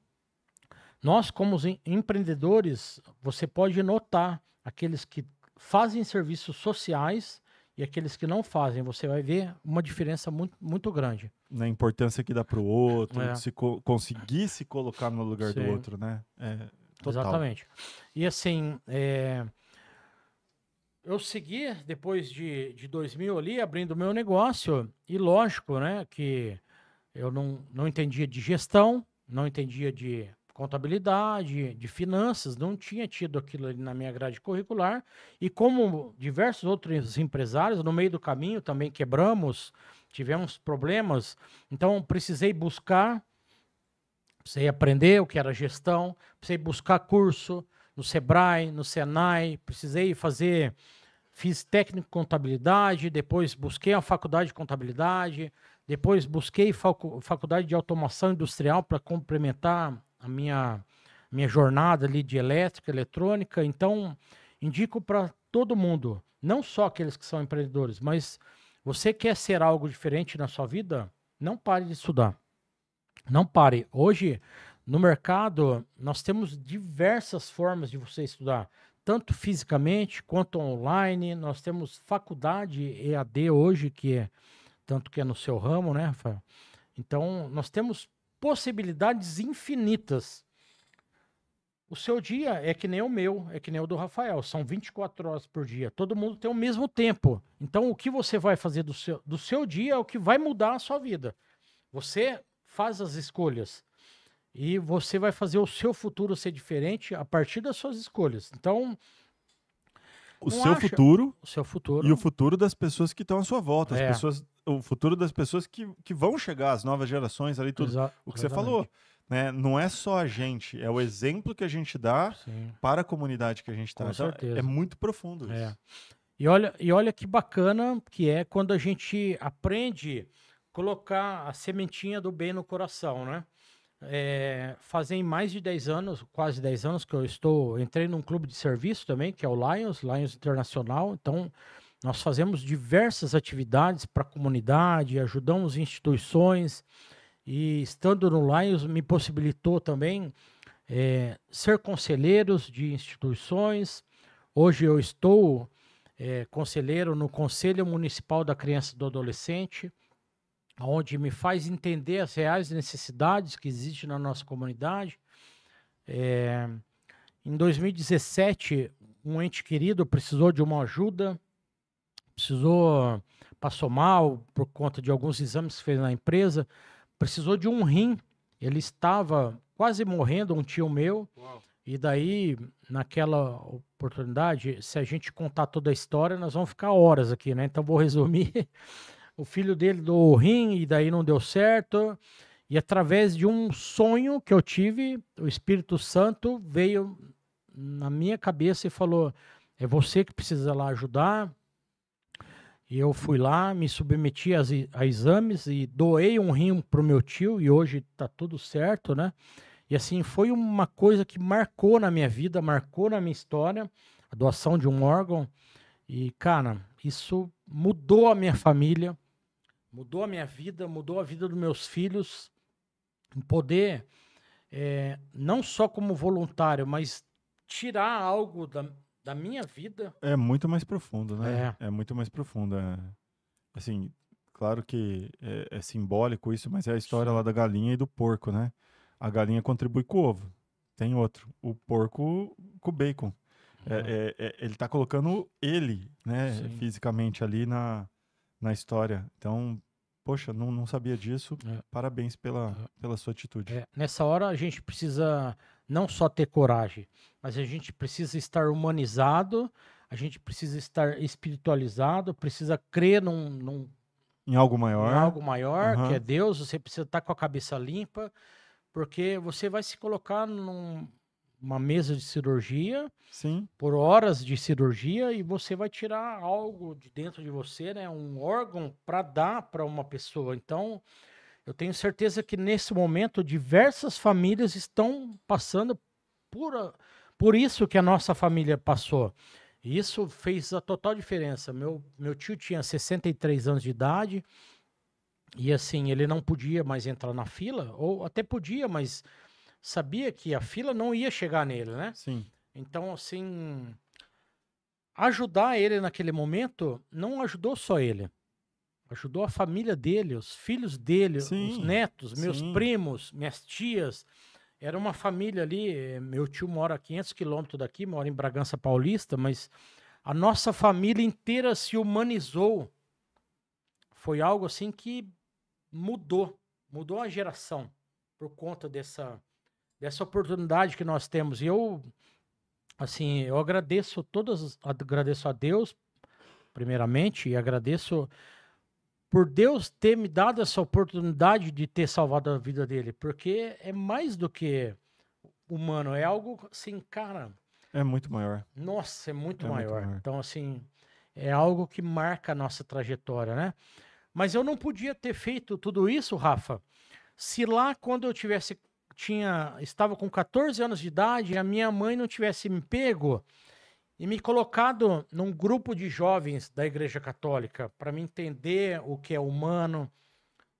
nós como empreendedores, você pode notar aqueles que fazem serviços sociais e aqueles que não fazem. Você vai ver uma diferença muito, muito grande. Na importância que dá para o outro, É. de se conseguir se colocar no lugar do Sim. outro, né? Total. Exatamente. E assim, eu segui depois de 2000 ali, abrindo meu negócio, e lógico, né, que eu não entendia de gestão, não entendia de contabilidade, de finanças, não tinha tido aquilo ali na minha grade curricular, e como diversos outros empresários, no meio do caminho também quebramos, tivemos problemas, então precisei buscar, precisei aprender o que era gestão, precisei buscar curso no Sebrae, no Senai, precisei fiz técnico em contabilidade, depois busquei a faculdade de contabilidade, depois busquei faculdade de automação industrial para complementar a minha jornada ali de elétrica, eletrônica. Então, indico para todo mundo, não só aqueles que são empreendedores, mas você quer ser algo diferente na sua vida, não pare de estudar. Não pare. Hoje, no mercado, nós temos diversas formas de você estudar, tanto fisicamente quanto online. Nós temos faculdade EAD hoje, tanto que é no seu ramo, né, Rafael? Então, nós temos possibilidades infinitas. O seu dia é que nem o meu, é que nem o do Rafael. São 24 horas por dia. Todo mundo tem o mesmo tempo. Então, o que você vai fazer do seu dia é o que vai mudar a sua vida. Você faz as escolhas. E você vai fazer o seu futuro ser diferente a partir das suas escolhas. Então, o seu futuro e o futuro das pessoas que estão à sua volta. O futuro das pessoas que vão chegar, as novas gerações ali, tudo. O que você falou. Né? Não é só a gente, é o exemplo que a gente dá para a comunidade que a gente está. Então, é muito profundo isso. E olha que bacana que é quando a gente aprende a colocar a sementinha do bem no coração, né? Fazem mais de 10 anos, quase 10 anos que entrei num clube de serviço também, que é o Lions Internacional. Então, nós fazemos diversas atividades para a comunidade, ajudamos instituições, e estando no Lions me possibilitou também ser conselheiros de instituições. Hoje eu estou conselheiro no Conselho Municipal da Criança e do Adolescente, onde me faz entender as reais necessidades que existem na nossa comunidade. Em 2017, um ente querido precisou de uma ajuda, passou mal por conta de alguns exames que fez na empresa, precisou de um rim, ele estava quase morrendo, um tio meu. Uau. E daí, naquela oportunidade, se a gente contar toda a história, nós vamos ficar horas aqui, né? Então vou resumir. O filho dele doou o rim e daí não deu certo. E através de um sonho que eu tive, o Espírito Santo veio na minha cabeça e falou: é você que precisa lá ajudar. E eu fui lá, me submeti a exames e doei um rim pro meu tio e hoje tá tudo certo, né? E assim, foi uma coisa que marcou na minha vida, marcou na minha história, a doação de um órgão. E, cara, isso mudou a minha família, mudou a minha vida, mudou a vida dos meus filhos, em poder, não só como voluntário, mas tirar algo da minha vida. É muito mais profundo, né? É, É muito mais profundo. Assim, claro que é simbólico isso, mas é a história lá sim. da galinha e do porco, né? A galinha contribui com o ovo. Tem outro. O porco com o bacon. É, Ele tá colocando ele, né, sim. fisicamente ali na história. Então, poxa, não sabia disso. É, Parabéns pela sua atitude. Nessa hora a gente precisa não só ter coragem, mas a gente precisa estar humanizado, a gente precisa estar espiritualizado, precisa crer Em algo em maior. algo maior, que é Aham. Deus, você precisa estar com a cabeça limpa, porque você vai se colocar numa mesa de cirurgia, Sim. por horas de cirurgia, e você vai tirar algo de dentro de você, né, um órgão para dar para uma pessoa. Então, eu tenho certeza que nesse momento diversas famílias estão passando por, por isso que a nossa família passou. E isso fez a total diferença. Meu tio tinha 63 anos de idade e assim, ele não podia mais entrar na fila, ou até podia, mas sabia que a fila não ia chegar nele, né? Sim. Então, assim, ajudar ele naquele momento não ajudou só ele. Ajudou a família dele, os filhos dele, os Sim. netos, meus Sim. primos, minhas tias. Era uma família ali. Meu tio mora a 500 quilômetros daqui, mora em Bragança Paulista, mas a nossa família inteira se humanizou. Foi algo assim que mudou a geração por conta dessa oportunidade que nós temos. E eu, assim, eu agradeço a Deus, primeiramente, e agradeço por Deus ter me dado essa oportunidade de ter salvado a vida dele, porque é mais do que humano, é algo assim, cara, É muito maior. nossa, é muito É muito maior. maior. Então, assim, é algo que marca a nossa trajetória, né? Mas eu não podia ter feito tudo isso, Rafa, se lá quando eu estava com 14 anos de idade, a minha mãe não tivesse me pego e me colocado num grupo de jovens da Igreja Católica para me entender o que é humano,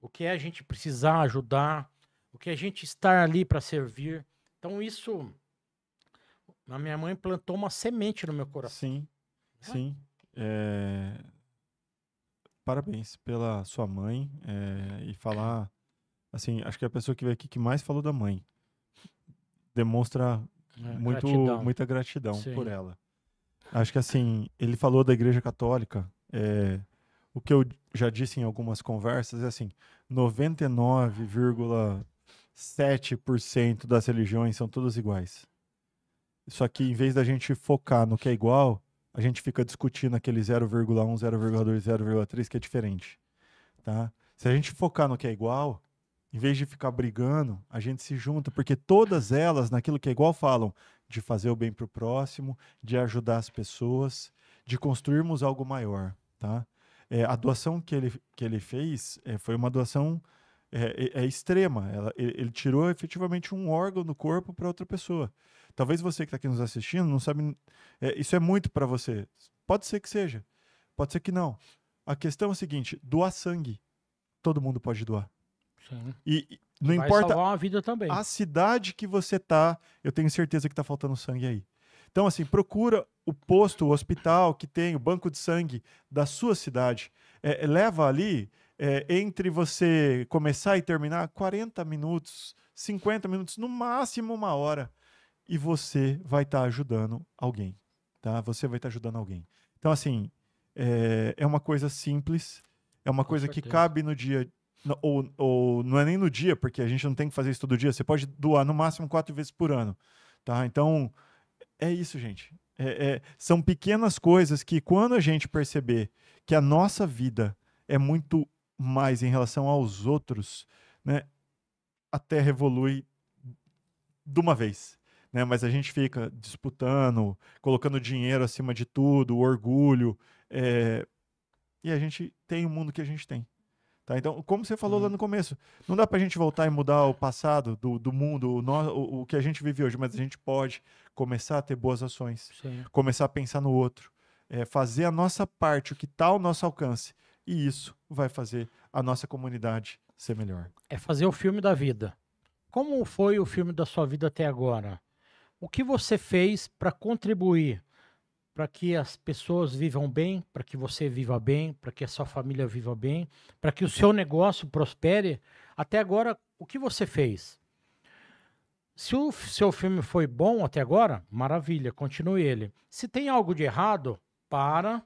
o que é a gente precisar ajudar, o que é a gente estar ali para servir. Então isso, a minha mãe plantou uma semente no meu coração. Sim. Né? Sim. É, parabéns pela sua mãe. E falar. Assim, acho que é a pessoa que veio aqui que mais falou da mãe. Demonstra Gratidão. muita gratidão por Sim. ela. Acho que assim, ele falou da Igreja Católica. O que eu já disse em algumas conversas é assim: 99,7% das religiões são todas iguais. Só que em vez da gente focar no que é igual, a gente fica discutindo aquele 0,1, 0,2, 0,3 que é diferente, tá? Se a gente focar no que é igual, em vez de ficar brigando, a gente se junta, porque todas elas, naquilo que é igual, falam de fazer o bem para o próximo, de ajudar as pessoas, de construirmos algo maior, tá? A doação que ele fez foi uma doação extrema. Ele tirou efetivamente um órgão do corpo para outra pessoa. Talvez você que está aqui nos assistindo não sabe. Isso é muito para você. Pode ser que seja, pode ser que não. A questão é a seguinte: doar sangue. Todo mundo pode doar. Sim. E E não vai importa salvar uma vida também. a cidade que você tá, eu tenho certeza que tá faltando sangue aí. Então, assim, procura o posto, o hospital que tem, o banco de sangue da sua cidade. Leva ali, entre você começar e terminar, 40 minutos, 50 minutos, no máximo uma hora. E você vai estar ajudando alguém, tá? Você vai estar ajudando alguém. Então, assim, é uma coisa simples, é uma Com coisa que certeza. cabe no dia, ou não é nem no dia, porque a gente não tem que fazer isso todo dia. Você pode doar no máximo 4 vezes por ano, tá? Então, é isso, gente. São pequenas coisas que, quando a gente perceber que a nossa vida é muito mais em relação aos outros, né? A Terra evolui de uma vez. Né? Mas a gente fica disputando, colocando dinheiro acima de tudo, orgulho. e a gente tem o mundo que a gente tem. Tá? Então, como você falou lá no começo, não dá pra gente voltar e mudar o passado do mundo, o que a gente vive hoje, mas a gente pode começar a ter boas ações, Sim. começar a pensar no outro, fazer a nossa parte, o que está ao nosso alcance. E isso vai fazer a nossa comunidade ser melhor. É fazer o filme da vida. Como foi o filme da sua vida até agora? O que você fez para contribuir para que as pessoas vivam bem, para que você viva bem, para que a sua família viva bem, para que o seu negócio prospere? Até agora, o que você fez? Se o seu filme foi bom até agora, maravilha, continue ele. Se tem algo de errado, para,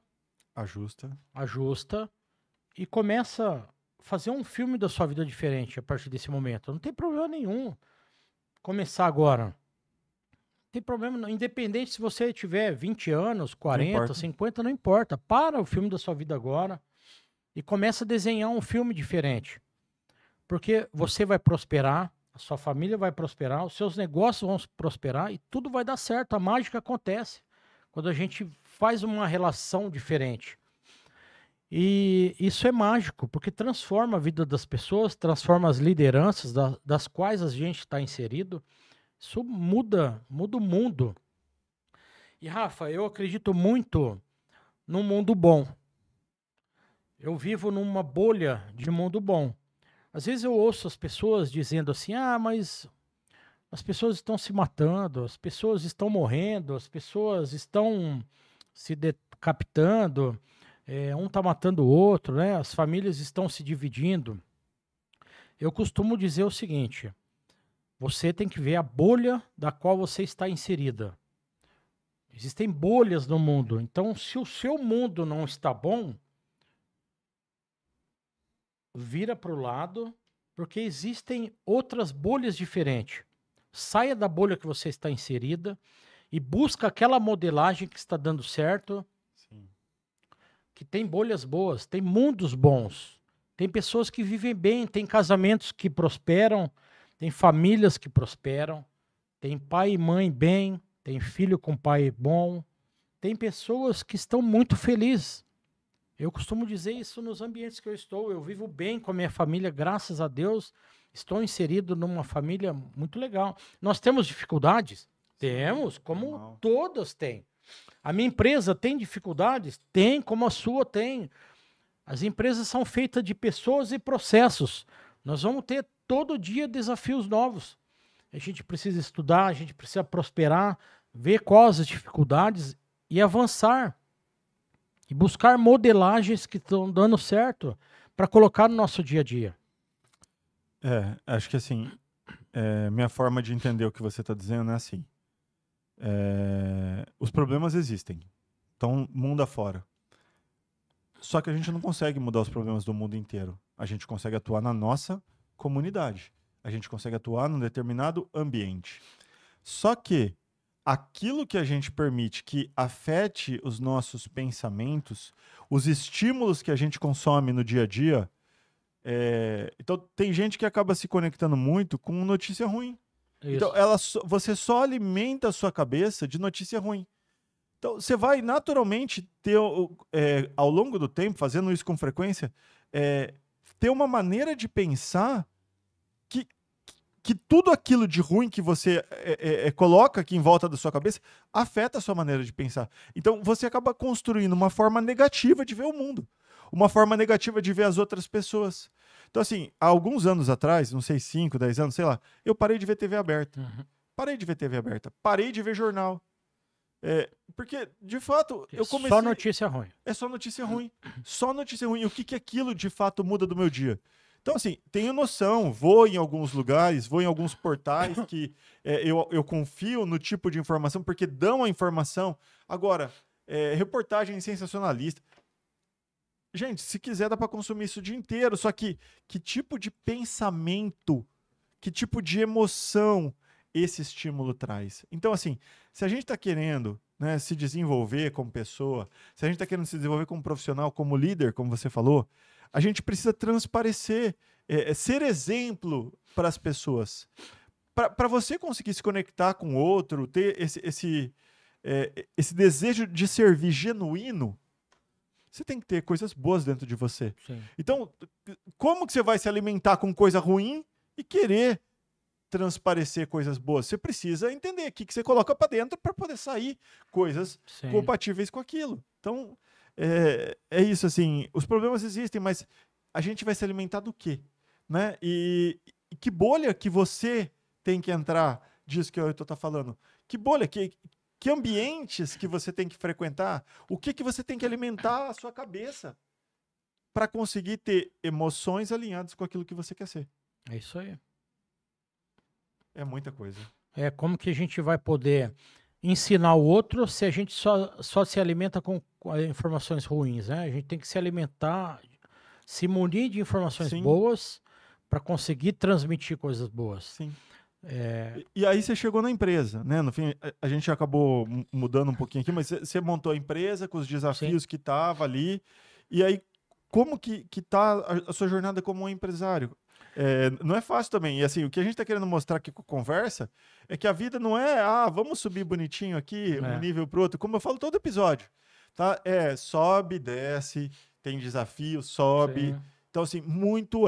Ajusta. ajusta e começa a fazer um filme da sua vida diferente a partir desse momento. Não tem problema nenhum começar agora. Não tem problema, independente se você tiver 20 anos, 40, 50, não importa. Para o filme da sua vida agora e começa a desenhar um filme diferente. Porque você vai prosperar, a sua família vai prosperar, os seus negócios vão prosperar e tudo vai dar certo. A mágica acontece quando a gente faz uma relação diferente. E isso é mágico, porque transforma a vida das pessoas, transforma as lideranças das quais a gente está inserido. Isso muda o mundo. E, Rafa, eu acredito muito num mundo bom. Eu vivo numa bolha de mundo bom. Às vezes eu ouço as pessoas dizendo assim, mas as pessoas estão se matando, as pessoas estão morrendo, as pessoas estão se decapitando, um está matando o outro, né? As famílias estão se dividindo. Eu costumo dizer o seguinte, você tem que ver a bolha da qual você está inserida. Existem bolhas no mundo, então se o seu mundo não está bom, vira para o lado, porque existem outras bolhas diferentes. Saia da bolha que você está inserida e busca aquela modelagem que está dando certo. Sim. Que tem bolhas boas, tem mundos bons, tem pessoas que vivem bem, tem casamentos que prosperam, tem famílias que prosperam, tem pai e mãe bem, tem filho com pai bom, tem pessoas que estão muito felizes. Eu costumo dizer isso nos ambientes que eu estou. Eu vivo bem com a minha família, graças a Deus. Estou inserido numa família muito legal. Nós temos dificuldades? Temos, como todas têm. A minha empresa tem dificuldades? Tem, como a sua tem. As empresas são feitas de pessoas e processos. Nós vamos ter todo dia desafios novos. A gente precisa estudar, a gente precisa prosperar, ver quais as dificuldades e avançar. E buscar modelagens que estão dando certo para colocar no nosso dia a dia. Acho que assim, minha forma de entender o que você está dizendo é assim. Os problemas existem. Então, mundo afora. Só que a gente não consegue mudar os problemas do mundo inteiro. A gente consegue atuar na nossa comunidade. A gente consegue atuar num determinado ambiente. Só que aquilo que a gente permite que afete os nossos pensamentos, os estímulos que a gente consome no dia a dia. Então, tem gente que acaba se conectando muito com notícia ruim. Isso. Então, você só alimenta a sua cabeça de notícia ruim. Então, você vai naturalmente ter, ao longo do tempo, fazendo isso com frequência, ter uma maneira de pensar que tudo aquilo de ruim que você coloca aqui em volta da sua cabeça afeta a sua maneira de pensar. Então, você acaba construindo uma forma negativa de ver o mundo. Uma forma negativa de ver as outras pessoas. Então, assim, há alguns anos atrás, não sei, 5, 10 anos, sei lá, eu parei de ver TV aberta. Uhum. Parei de ver TV aberta. Parei de ver jornal. Porque, de fato, eu comecei... Só notícia ruim. É só notícia ruim. Só notícia ruim. E o que aquilo, de fato, muda do meu dia? Então, assim, tenho noção, vou em alguns lugares, vou em alguns portais que eu confio no tipo de informação, porque dão a informação. Agora, reportagem sensacionalista. Gente, se quiser, dá para consumir isso o dia inteiro. Só que tipo de pensamento, que tipo de emoção esse estímulo traz? Então, assim, se a gente está querendo, né, se desenvolver como pessoa, se a gente está querendo se desenvolver como profissional, como líder, como você falou, a gente precisa transparecer, ser exemplo para as pessoas. Para você conseguir se conectar com o outro, ter esse desejo de servir genuíno, você tem que ter coisas boas dentro de você. Sim. Então, como que você vai se alimentar com coisa ruim e querer transparecer coisas boas? Você precisa entender o que você coloca para dentro para poder sair coisas Sim. compatíveis com aquilo. Então, é isso, assim, os problemas existem, mas a gente vai se alimentar do quê? Né? E que bolha que você tem que entrar disso que eu estou falando? Que bolha, que ambientes que você tem que frequentar? O que você tem que alimentar a sua cabeça para conseguir ter emoções alinhadas com aquilo que você quer ser? É isso aí. É muita coisa. É como que a gente vai poder ensinar o outro se a gente só se alimenta com informações ruins, né? A gente tem que se alimentar, se munir de informações Sim. boas para conseguir transmitir coisas boas. Sim. E aí você chegou na empresa, né? No fim, a gente acabou mudando um pouquinho aqui, mas você montou a empresa com os desafios que tava ali. E aí, como que tá a sua jornada como um empresário? Não é fácil também. E assim, o que a gente está querendo mostrar aqui com a conversa é que a vida não é, vamos subir bonitinho aqui, um nível pro outro, como eu falo todo episódio. Tá? Sobe, desce, tem desafio, sobe. Sim. Então, assim, muito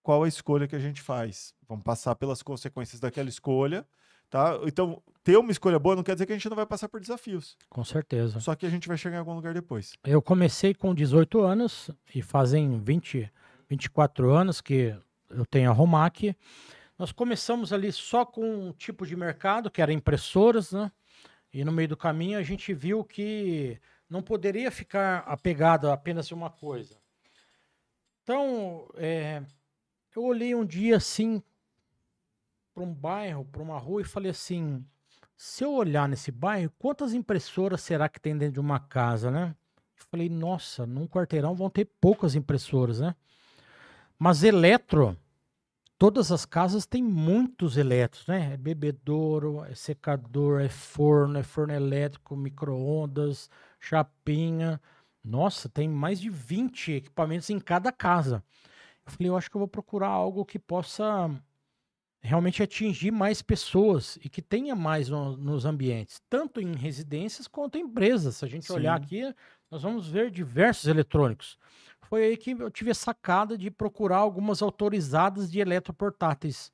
qual a escolha que a gente faz. Vamos passar pelas consequências daquela escolha, tá? Então, ter uma escolha boa não quer dizer que a gente não vai passar por desafios. Com certeza. Só que a gente vai chegar em algum lugar depois. Eu comecei com 18 anos e fazem 24 anos que eu tenho a Romac. Nós começamos ali só com um tipo de mercado, que era impressoras, né? E no meio do caminho a gente viu que não poderia ficar apegado a apenas uma coisa. Então, eu olhei um dia assim para um bairro, para uma rua e falei assim, se eu olhar nesse bairro, quantas impressoras será que tem dentro de uma casa, né? Eu falei, nossa, num quarteirão vão ter poucas impressoras, né? Mas todas as casas têm muitos elétricos, né? É bebedouro, é secador, é forno elétrico, micro-ondas, chapinha. Nossa, tem mais de 20 equipamentos em cada casa. Eu falei, eu acho que eu vou procurar algo que possa realmente atingir mais pessoas e que tenha mais nos ambientes, tanto em residências quanto em empresas. Se a gente olhar aqui, nós vamos ver diversos eletrônicos. Foi aí que eu tive a sacada de procurar algumas autorizadas de eletroportáteis.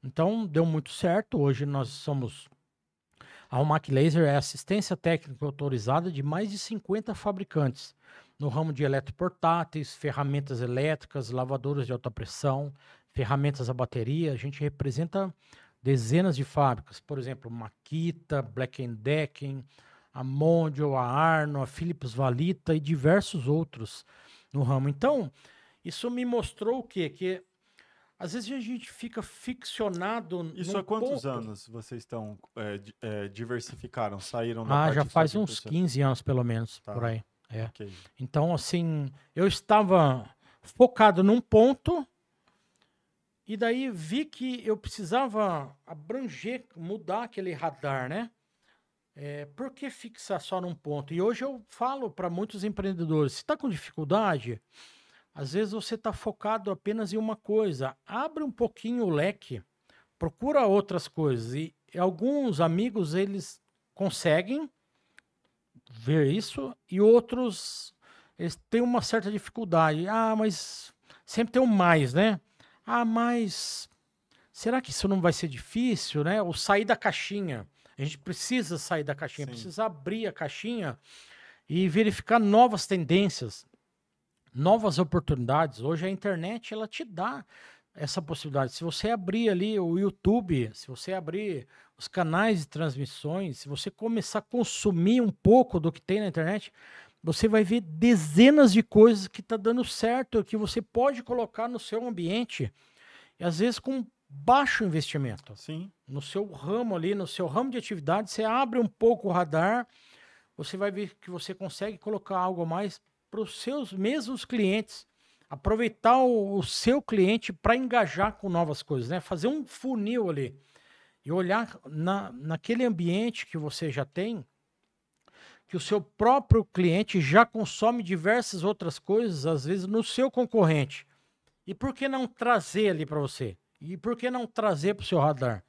Então, deu muito certo. Hoje nós somos... A Romac Laser é assistência técnica autorizada de mais de 50 fabricantes no ramo de eletroportáteis, ferramentas elétricas, lavadoras de alta pressão, ferramentas a bateria. A gente representa dezenas de fábricas, por exemplo, Makita, Black & Decker, a Mondial, a Arno, a Philips Valita e diversos outros no ramo. Então, isso me mostrou o quê? Que às vezes a gente fica ficcionado. Isso há quantos anos vocês estão diversificaram, saíram da parte já faz uns 15 anos, pelo menos, por aí. Okay. Então, assim, eu estava focado num ponto e daí vi que eu precisava abranger, mudar aquele radar, né? Por que fixar só num ponto? E hoje eu falo para muitos empreendedores, se está com dificuldade, às vezes você está focado apenas em uma coisa. Abre um pouquinho o leque, procura outras coisas. E alguns amigos, eles conseguem ver isso e outros, eles têm uma certa dificuldade. Mas sempre tem um mais, né? Mas será que isso não vai ser difícil, né? Ou sair da caixinha. A gente precisa sair da caixinha, precisa abrir a caixinha e verificar novas tendências, novas oportunidades. Hoje a internet, ela te dá essa possibilidade. Se você abrir ali o YouTube, se você abrir os canais de transmissões, se você começar a consumir um pouco do que tem na internet, você vai ver dezenas de coisas que está dando certo, que você pode colocar no seu ambiente, e às vezes com baixo investimento. Sim. No seu ramo ali, no seu ramo de atividade, você abre um pouco o radar, você vai ver que você consegue colocar algo a mais para os seus mesmos clientes, aproveitar o seu cliente para engajar com novas coisas, né? Fazer um funil ali e olhar naquele ambiente que você já tem, que o seu próprio cliente já consome diversas outras coisas, às vezes no seu concorrente. E por que não trazer ali para você? E por que não trazer para o seu radar?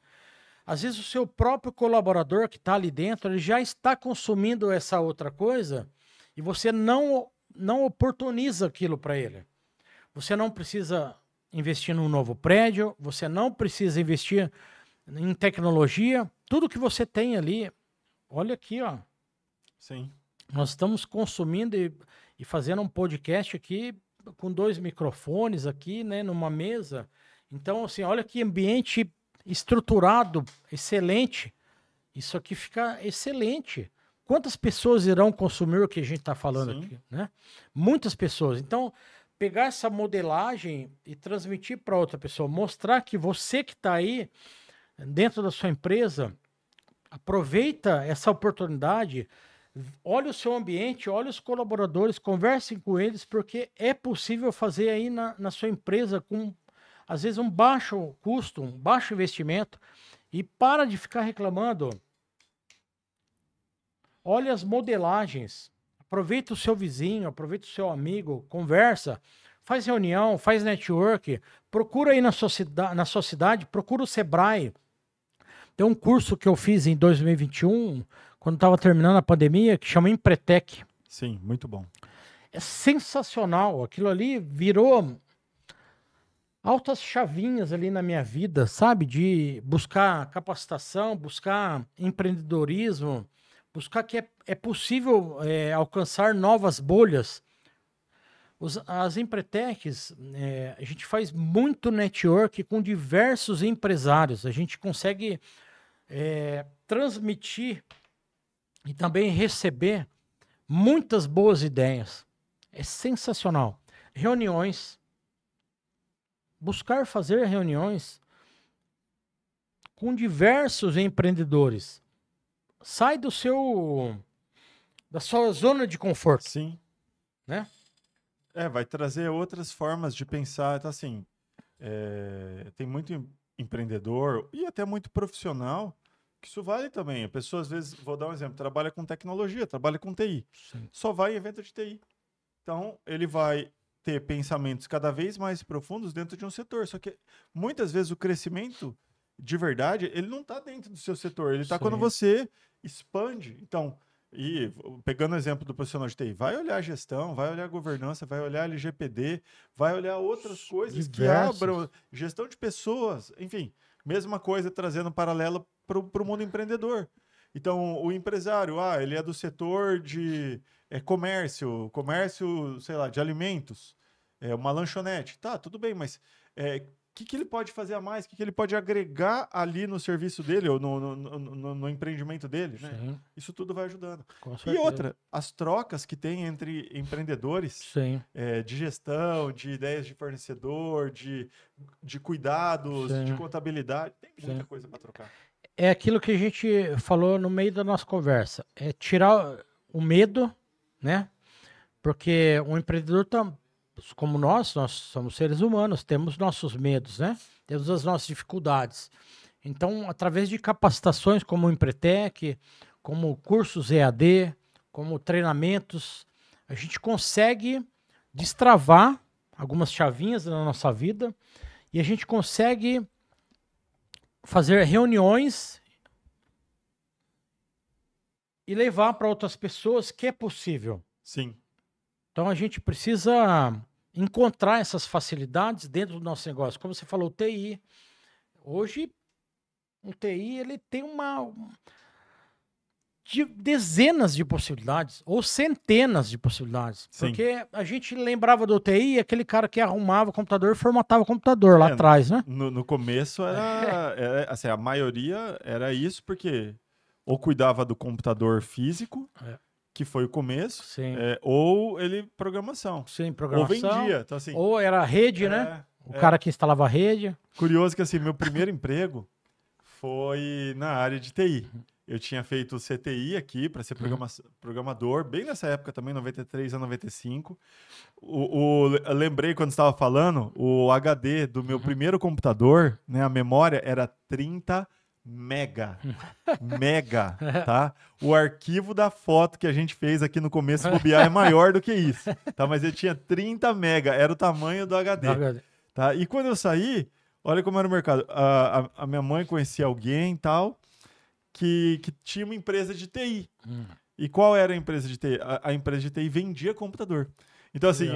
Às vezes o seu próprio colaborador que está ali dentro, ele já está consumindo essa outra coisa e você não não oportuniza aquilo para ele. Você não precisa investir num novo prédio, você não precisa investir em tecnologia. Tudo que você tem ali, olha aqui, ó. Sim. Nós estamos consumindo e fazendo um podcast aqui com 2 microfones aqui, né, numa mesa. Então, assim, olha que ambiente estruturado, excelente. Isso aqui fica excelente. Quantas pessoas irão consumir o que a gente está falando Sim. aqui, né? Muitas pessoas. Então, pegar essa modelagem e transmitir para outra pessoa, mostrar que você que está aí dentro da sua empresa, aproveita essa oportunidade, olha o seu ambiente, olha os colaboradores, conversem com eles, porque é possível fazer aí na sua empresa com, às vezes, um baixo custo, um baixo investimento, e para de ficar reclamando. Olha as modelagens, aproveita o seu vizinho, aproveita o seu amigo, conversa, faz reunião, faz network, procura aí na sua cidade, procura o Sebrae. Tem um curso que eu fiz em 2021, quando estava terminando a pandemia, que chama Empretec. Sim, muito bom. É sensacional, aquilo ali virou altas chavinhas ali na minha vida, sabe? De buscar capacitação, buscar empreendedorismo, buscar que é possível alcançar novas bolhas. As Empretecs, a gente faz muito network com diversos empresários. A gente consegue transmitir e também receber muitas boas ideias. É sensacional. Reuniões. Buscar fazer reuniões com diversos empreendedores. Sai da sua zona de conforto. Sim. Né? Vai trazer outras formas de pensar. Então, assim, tem muito empreendedor e até muito profissional que isso vale também. A pessoa, às vezes, vou dar um exemplo, trabalha com tecnologia, trabalha com TI. Sim. Só vai em evento de TI. Então, ele vai ter pensamentos cada vez mais profundos dentro de um setor. Só que, muitas vezes, o crescimento, de verdade, ele não está dentro do seu setor. Ele está quando você expande. Então, e pegando o exemplo do profissional de TI, vai olhar a gestão, vai olhar a governança, vai olhar a LGPD, vai olhar outras coisas que abram gestão de pessoas, enfim, mesma coisa trazendo um paralelo para o mundo empreendedor. Então, o empresário, ele é do setor de comércio, sei lá, de alimentos, uma lanchonete. Tá, tudo bem, mas o que ele pode fazer a mais? O que ele pode agregar ali no serviço dele ou no empreendimento dele? Né? Isso tudo vai ajudando. E outra, as trocas que tem entre empreendedores de gestão, de ideias de fornecedor, de cuidados, de contabilidade. Tem muita coisa para trocar. É aquilo que a gente falou no meio da nossa conversa. É tirar o medo, né? Porque o empreendedor como nós somos seres humanos, temos nossos medos, né? Temos as nossas dificuldades. Então, através de capacitações como o Empretec, como cursos EAD, como treinamentos, a gente consegue destravar algumas chavinhas na nossa vida e a gente consegue fazer reuniões e levar para outras pessoas que é possível. Sim. Então, a gente precisa encontrar essas facilidades dentro do nosso negócio. Como você falou, o TI. Hoje, o TI ele tem dezenas de possibilidades, ou centenas de possibilidades. Sim. Porque a gente lembrava do TI, aquele cara que arrumava o computador e formatava o computador lá atrás, né? No começo, assim, a maioria era isso, porque ou cuidava do computador físico... que foi o começo, ou programação. Sim, programação. Ou vendia. Então, assim, ou era a rede, né? O cara que instalava a rede. Curioso que, assim, meu primeiro emprego foi na área de TI. Eu tinha feito CTI aqui para ser programador, bem nessa época também, 93 a 95. Eu lembrei quando estava falando, o HD do meu primeiro computador, né, a memória era 30 mega, tá? O arquivo da foto que a gente fez aqui no começo do BI é maior do que isso, tá? Mas ele tinha 30 mega, era o tamanho do HD, tá? E quando eu saí, olha como era o mercado. A minha mãe conhecia alguém e tal, que tinha uma empresa de TI. E qual era a empresa de TI? A empresa de TI vendia computador. Então, assim,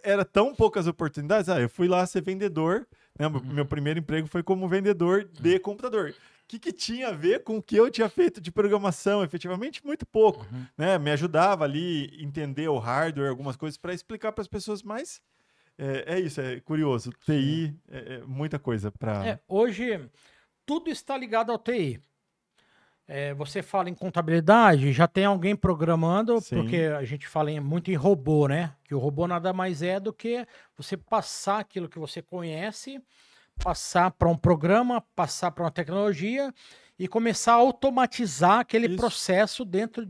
era tão poucas oportunidades. Eu fui lá ser vendedor, né? Meu primeiro emprego foi como vendedor de computador. O que tinha a ver com o que eu tinha feito de programação? Efetivamente, muito pouco. Né? Me ajudava ali a entender o hardware, algumas coisas, para explicar para as pessoas, mas é isso, é curioso. TI é muita coisa para... Hoje, tudo está ligado ao TI. Você fala em contabilidade, já tem alguém programando, Sim. porque a gente fala muito em robô, né? Que o robô nada mais é do que você passar aquilo que você conhece, passar para um programa, passar para uma tecnologia e começar a automatizar aquele processo dentro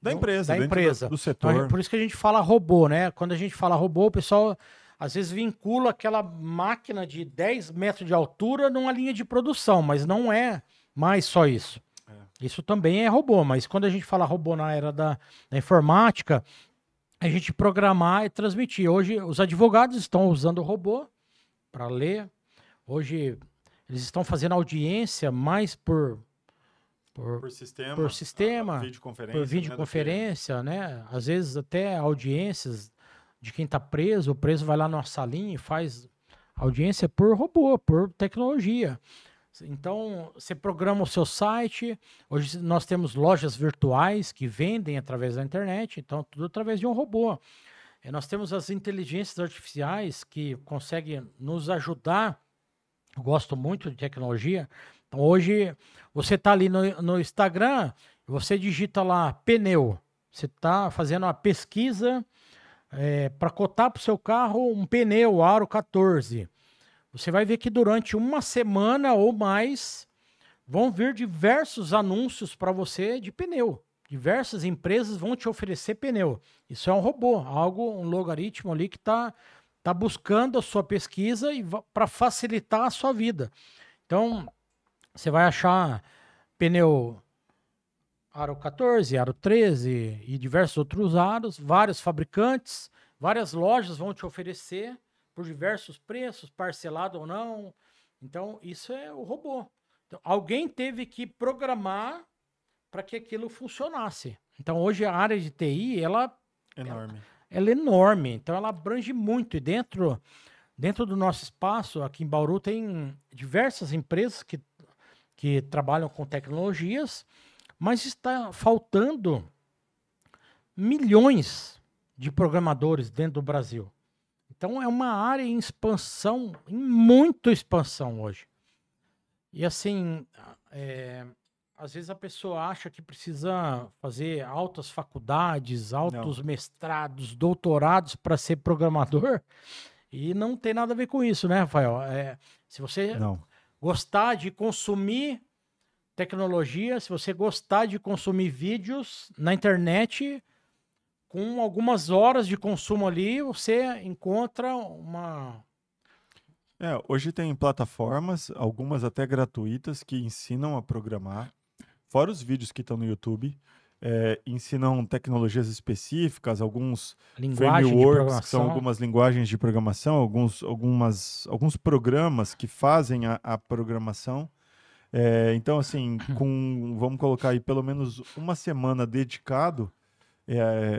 da empresa, da dentro empresa. do setor. Então, por isso que a gente fala robô, né? Quando a gente fala robô, o pessoal às vezes vincula aquela máquina de 10 metros de altura numa linha de produção, mas não é mais só isso. Isso também é robô, mas quando a gente fala robô na era da informática, a gente programar e transmitir. Hoje, os advogados estão usando o robô para ler. Hoje, eles estão fazendo audiência mais por sistema, por videoconferência, né? Às vezes até audiências de quem está preso, o preso vai lá numa salinha e faz audiência por robô, por tecnologia. Então, você programa o seu site. Hoje nós temos lojas virtuais que vendem através da internet, então tudo através de um robô. Nós temos as inteligências artificiais que conseguem nos ajudar. Eu gosto muito de tecnologia. Então, hoje, você está ali no Instagram, você digita lá pneu. Você está fazendo uma pesquisa para cotar para o seu carro um pneu Aro 14. Você vai ver que durante uma semana ou mais vão vir diversos anúncios para você de pneu. Diversas empresas vão te oferecer pneu. Isso é um robô, um logaritmo ali que está buscando a sua pesquisa para facilitar a sua vida. Então, você vai achar pneu Aro 14, Aro 13 e diversos outros aros, vários fabricantes, várias lojas vão te oferecer por diversos preços, parcelado ou não. Então, isso é o robô. Então, alguém teve que programar para que aquilo funcionasse. Então, hoje a área de TI, ela é enorme. Então, ela abrange muito. E dentro do nosso espaço, aqui em Bauru, tem diversas empresas que trabalham com tecnologias, mas está faltando milhões de programadores dentro do Brasil. Então, é uma área em expansão, em muita expansão hoje. E assim, às vezes a pessoa acha que precisa fazer altas faculdades, altos mestrados, doutorados para ser programador, e não tem nada a ver com isso, né, Rafael? Se você gostar de consumir tecnologia, se você gostar de consumir vídeos na internet, com algumas horas de consumo ali, você encontra uma... Hoje tem plataformas, algumas até gratuitas, que ensinam a programar. Fora os vídeos que estão no YouTube, ensinam tecnologias específicas, alguns frameworks, que são algumas linguagens de programação, alguns programas que fazem a programação. Então, assim, vamos colocar aí pelo menos uma semana dedicado,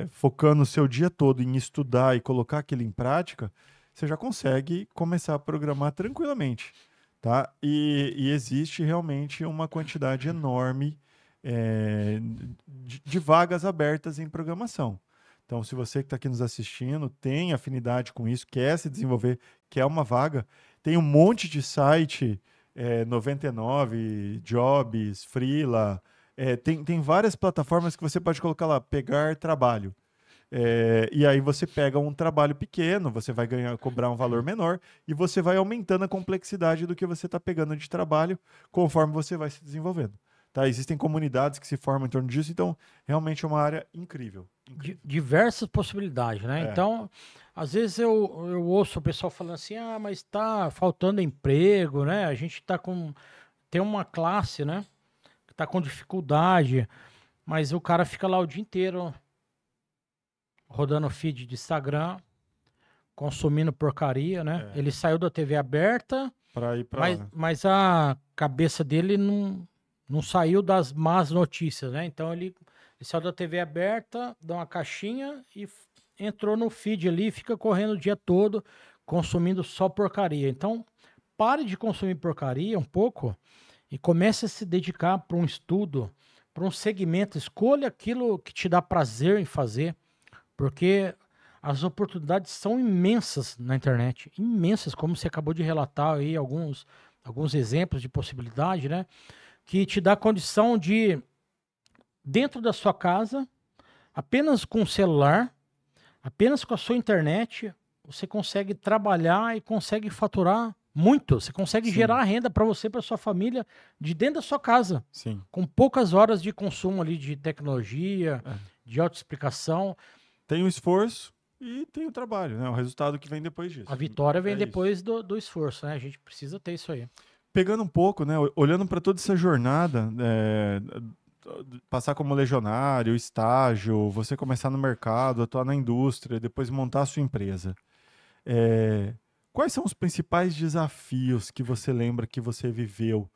focando o seu dia todo em estudar e colocar aquilo em prática, você já consegue começar a programar tranquilamente, tá? E existe realmente uma quantidade enorme de vagas abertas em programação. Então, se você que está aqui nos assistindo tem afinidade com isso, quer se desenvolver, quer uma vaga, tem um monte de site, 99, Jobs, Freela, tem várias plataformas que você pode colocar lá, pegar trabalho. E aí você pega um trabalho pequeno, você vai cobrar um valor menor e você vai aumentando a complexidade do que você está pegando de trabalho conforme você vai se desenvolvendo. Tá? Existem comunidades que se formam em torno disso, então realmente é uma área incrível. Diversas possibilidades, né? Então, às vezes eu ouço o pessoal falando assim, mas está faltando emprego, né? A gente tem uma classe, né? Que está com dificuldade, mas o cara fica lá o dia inteiro rodando feed de Instagram, consumindo porcaria, né? Ele saiu da TV aberta, mas a cabeça dele não não saiu das más notícias, né? Então ele saiu da TV aberta, dá uma caixinha e entrou no feed ali, fica correndo o dia todo, consumindo só porcaria. Então, pare de consumir porcaria um pouco e comece a se dedicar para um estudo, para um segmento. Escolha aquilo que te dá prazer em fazer, porque as oportunidades são imensas na internet, imensas, como você acabou de relatar aí alguns exemplos de possibilidade, né? Que te dá condição de, dentro da sua casa, apenas com o celular, apenas com a sua internet, você consegue trabalhar e consegue faturar muito. Você consegue Sim. gerar renda para você, para sua família, de dentro da sua casa, Sim. com poucas horas de consumo ali de tecnologia, de autoexplicação. Tem o esforço e tem o trabalho, né? O resultado que vem depois disso. A vitória vem É depois do esforço, né? A gente precisa ter isso aí. Pegando um pouco, né? Olhando para toda essa jornada, passar como legionário, estágio, você começar no mercado, atuar na indústria, depois montar a sua empresa. Quais são os principais desafios que você lembra que você viveu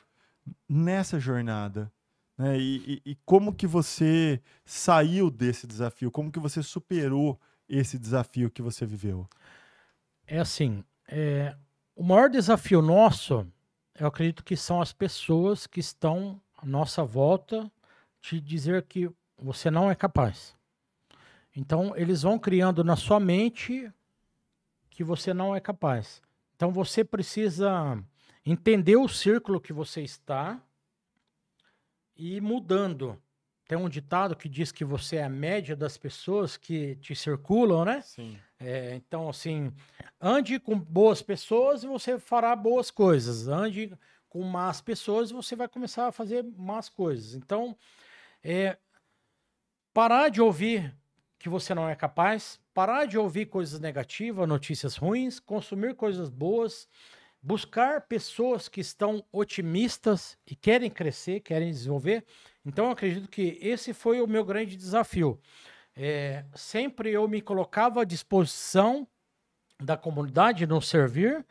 nessa jornada? Né? E como que você saiu desse desafio? Como que você superou esse desafio que você viveu? É assim, o maior desafio nosso, eu acredito que são as pessoas que estão à nossa volta te dizer que você não é capaz. Então, eles vão criando na sua mente que você não é capaz. Então, você precisa entender o círculo que você está e ir mudando. Tem um ditado que diz que você é a média das pessoas que te circulam, né? Sim. Então, assim, ande com boas pessoas e você fará boas coisas. Ande com más pessoas e você vai começar a fazer más coisas. Então, parar de ouvir que você não é capaz, parar de ouvir coisas negativas, notícias ruins, consumir coisas boas, buscar pessoas que estão otimistas e querem crescer, querem desenvolver. Então, eu acredito que esse foi o meu grande desafio. Sempre eu me colocava à disposição da comunidade, no servir,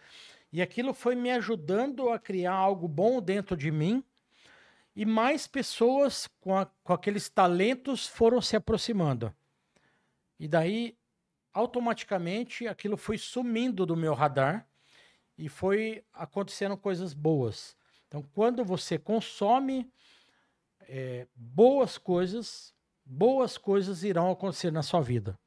e aquilo foi me ajudando a criar algo bom dentro de mim, e mais pessoas com aqueles talentos foram se aproximando. E daí, automaticamente, aquilo foi sumindo do meu radar e foi acontecendo coisas boas. Então, quando você consome boas coisas irão acontecer na sua vida.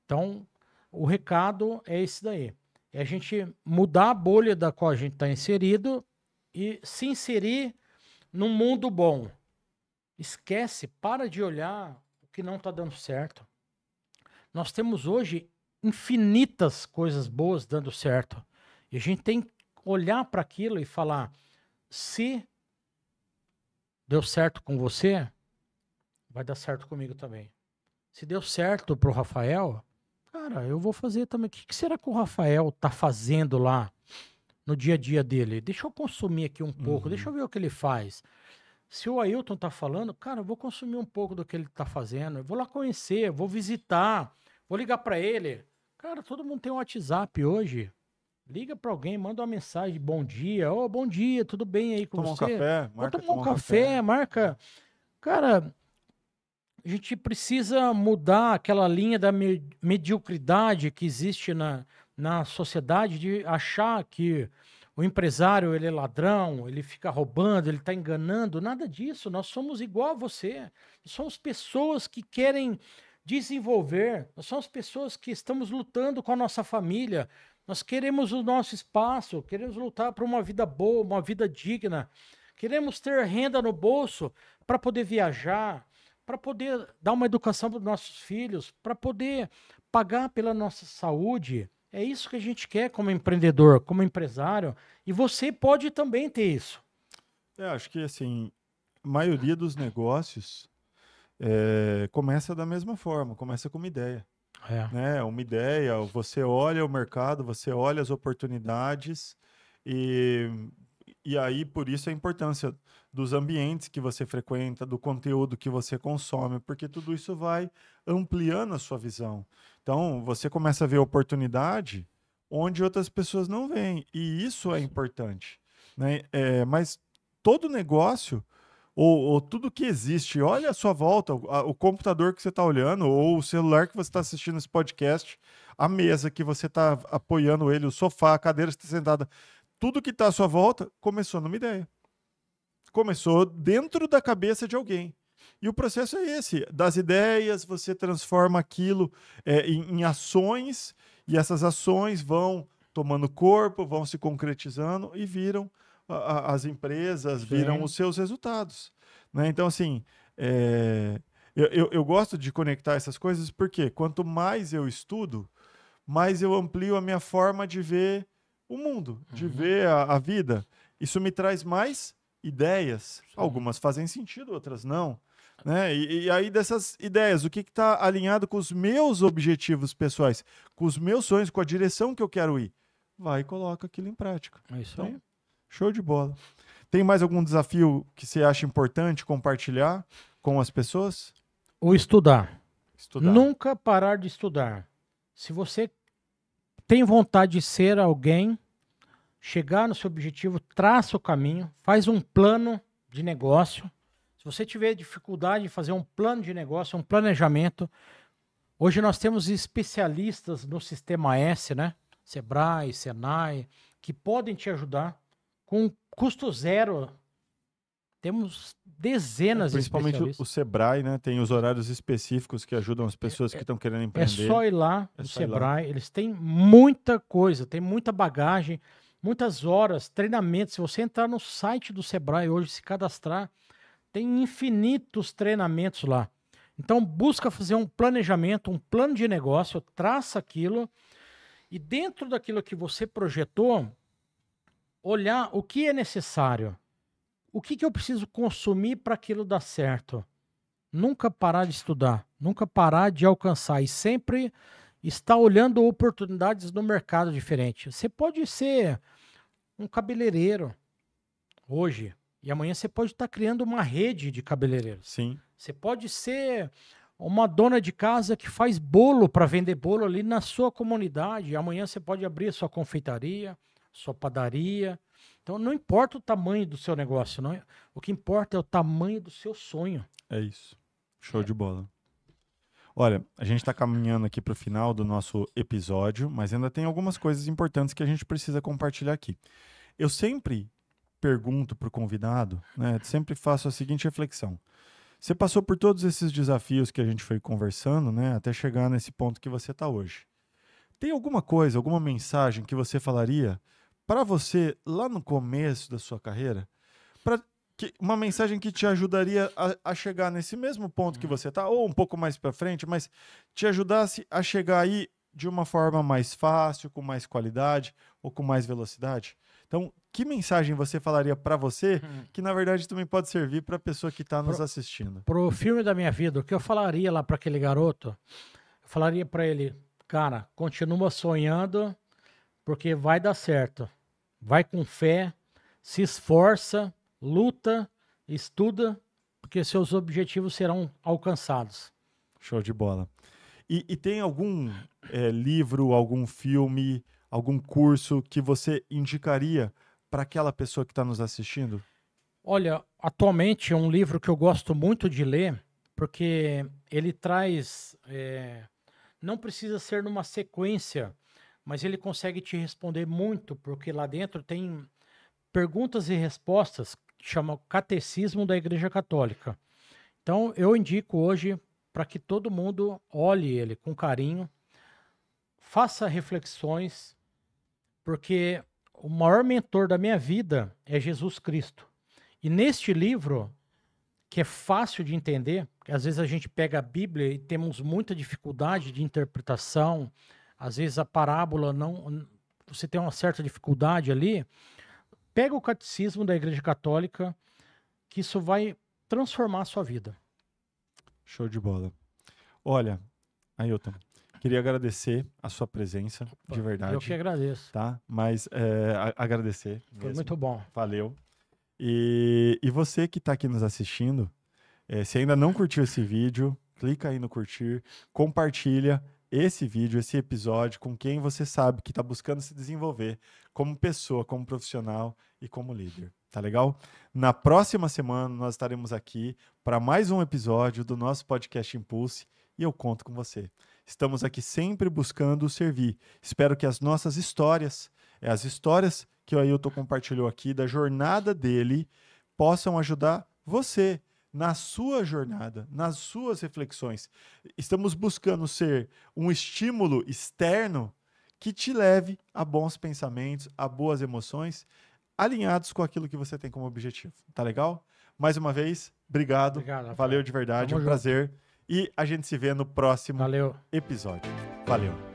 Então, o recado é esse daí. É a gente mudar a bolha da qual a gente está inserido e se inserir num mundo bom. Esquece, para de olhar o que não está dando certo. Nós temos hoje infinitas coisas boas dando certo. E a gente tem que olhar para aquilo e falar, se deu certo com você, vai dar certo comigo também. Se deu certo pro Rafael, cara, eu vou fazer também. O que será que o Rafael tá fazendo lá no dia a dia dele? Deixa eu consumir aqui um pouco, deixa eu ver o que ele faz. Se o Ailton tá falando, cara, eu vou consumir um pouco do que ele tá fazendo. Eu vou lá conhecer, vou visitar, vou ligar para ele. Cara, todo mundo tem um WhatsApp hoje. Liga para alguém, manda uma mensagem, bom dia. Ô, bom dia, tudo bem aí com Tomar você? um café, Vou marca tomar um café, marca. Cara, a gente precisa mudar aquela linha da mediocridade que existe na sociedade de achar que o empresário ele é ladrão, ele fica roubando, ele está enganando. Nada disso. Nós somos igual a você. Nós somos pessoas que querem desenvolver. Nós somos pessoas que estamos lutando com a nossa família. Nós queremos o nosso espaço, queremos lutar por uma vida boa, uma vida digna. Queremos ter renda no bolso para poder viajar, para poder dar uma educação para os nossos filhos, para poder pagar pela nossa saúde. É isso que a gente quer como empreendedor, como empresário. E você pode também ter isso. Acho que assim, a maioria dos negócios começa da mesma forma, começa com uma ideia. Né? Uma ideia, você olha o mercado, você olha as oportunidades e aí por isso a importância dos ambientes que você frequenta, do conteúdo que você consome, porque tudo isso vai ampliando a sua visão. Então, você começa a ver oportunidade onde outras pessoas não veem, e isso é importante. Né? Mas todo negócio, ou tudo que existe. Olha à sua volta, o computador que você está olhando, ou o celular que você está assistindo esse podcast, a mesa que você está apoiando ele, o sofá, a cadeira que você está sentada. Tudo que está à sua volta começou numa ideia. Começou dentro da cabeça de alguém. E o processo é esse. Das ideias, você transforma aquilo em ações, e essas ações vão tomando corpo, vão se concretizando e viram as empresas, viram Sim. os seus resultados. Né? Então, assim, eu gosto de conectar essas coisas porque quanto mais eu estudo, mais eu amplio a minha forma de ver o mundo, de ver a vida. Isso me traz mais ideias. Sim. Algumas fazem sentido, outras não. Né? E aí, dessas ideias, o que está alinhado com os meus objetivos pessoais, com os meus sonhos, com a direção que eu quero ir? Vai e coloca aquilo em prática. É isso Então, aí. show de bola. Tem mais algum desafio que você acha importante compartilhar com as pessoas? O estudar. Estudar. Nunca parar de estudar. Se você tem vontade de ser alguém, chegar no seu objetivo, traça o caminho, faz um plano de negócio. Se você tiver dificuldade de fazer um plano de negócio, um planejamento, hoje nós temos especialistas no Sistema S, né? Sebrae, Senai, que podem te ajudar com custo zero. Temos dezenas de Principalmente especialistas. o Sebrae, né? Tem os horários específicos que ajudam as pessoas que estão querendo É empreender. só ir lá É no só ir lá. Sebrae, eles têm muita coisa, tem muita bagagem, muitas horas, treinamentos. Se você entrar no site do Sebrae hoje, se cadastrar, tem infinitos treinamentos lá. Então busca fazer um planejamento, um plano de negócio, traça aquilo e dentro daquilo que você projetou, olhar o que é necessário. O que eu preciso consumir para aquilo dar certo? Nunca parar de estudar, nunca parar de alcançar e sempre estar olhando oportunidades no mercado diferente. Você pode ser um cabeleireiro hoje e amanhã você pode estar criando uma rede de cabeleireiros. Sim. Você pode ser uma dona de casa que faz bolo para vender bolo ali na sua comunidade. Amanhã você pode abrir a sua confeitaria, sua padaria. Então não importa o tamanho do seu negócio, não. O que importa é o tamanho do seu sonho. É isso. Show de bola. Olha, a gente está caminhando aqui para o final do nosso episódio, mas ainda tem algumas coisas importantes que a gente precisa compartilhar aqui. Eu sempre pergunto para o convidado, né? Sempre faço a seguinte reflexão. Você passou por todos esses desafios que a gente foi conversando, né? Até chegar nesse ponto que você está hoje. Tem alguma coisa, alguma mensagem que você falaria para você lá no começo da sua carreira? Uma mensagem que te ajudaria a chegar nesse mesmo ponto que você está, ou um pouco mais para frente, mas te ajudasse a chegar aí de uma forma mais fácil, com mais qualidade ou com mais velocidade? Então, que mensagem você falaria para você que, na verdade, também pode servir para a pessoa que está nos assistindo? Pro filme da minha vida, o que eu falaria lá para aquele garoto? Eu falaria para ele, cara, continua sonhando, porque vai dar certo. Vai com fé, se esforça, luta, estuda, porque seus objetivos serão alcançados. Show de bola. E tem algum livro, algum filme, algum curso que você indicaria para aquela pessoa que está nos assistindo? Olha, atualmente é um livro que eu gosto muito de ler, porque ele traz. Não precisa ser numa sequência, mas ele consegue te responder muito, porque lá dentro tem perguntas e respostas que chama Catecismo da Igreja Católica. Então, eu indico hoje para que todo mundo olhe ele com carinho, faça reflexões, porque o maior mentor da minha vida é Jesus Cristo. E neste livro, que é fácil de entender, porque às vezes a gente pega a Bíblia e temos muita dificuldade de interpretação, às vezes a parábola não, você tem uma certa dificuldade ali, pega o Catecismo da Igreja Católica, que isso vai transformar a sua vida. Show de bola. Olha, Ailton, queria agradecer a sua presença, de verdade. Eu que agradeço. Tá? Mas agradecer Foi mesmo. muito bom. Valeu. E você que está aqui nos assistindo, se ainda não curtiu esse vídeo, clica aí no curtir, compartilha esse vídeo, esse episódio com quem você sabe que está buscando se desenvolver como pessoa, como profissional e como líder. Tá legal? Na próxima semana nós estaremos aqui para mais um episódio do nosso podcast Impulse e eu conto com você. Estamos aqui sempre buscando servir. Espero que as nossas histórias, as histórias que o Ailton compartilhou aqui da jornada dele, possam ajudar você na sua jornada, nas suas reflexões. Estamos buscando ser um estímulo externo que te leve a bons pensamentos, a boas emoções, alinhados com aquilo que você tem como objetivo. Tá legal? Mais uma vez, obrigado. Obrigado, Valeu de verdade, Tamo um prazer. E a gente se vê no próximo Valeu. episódio. Valeu.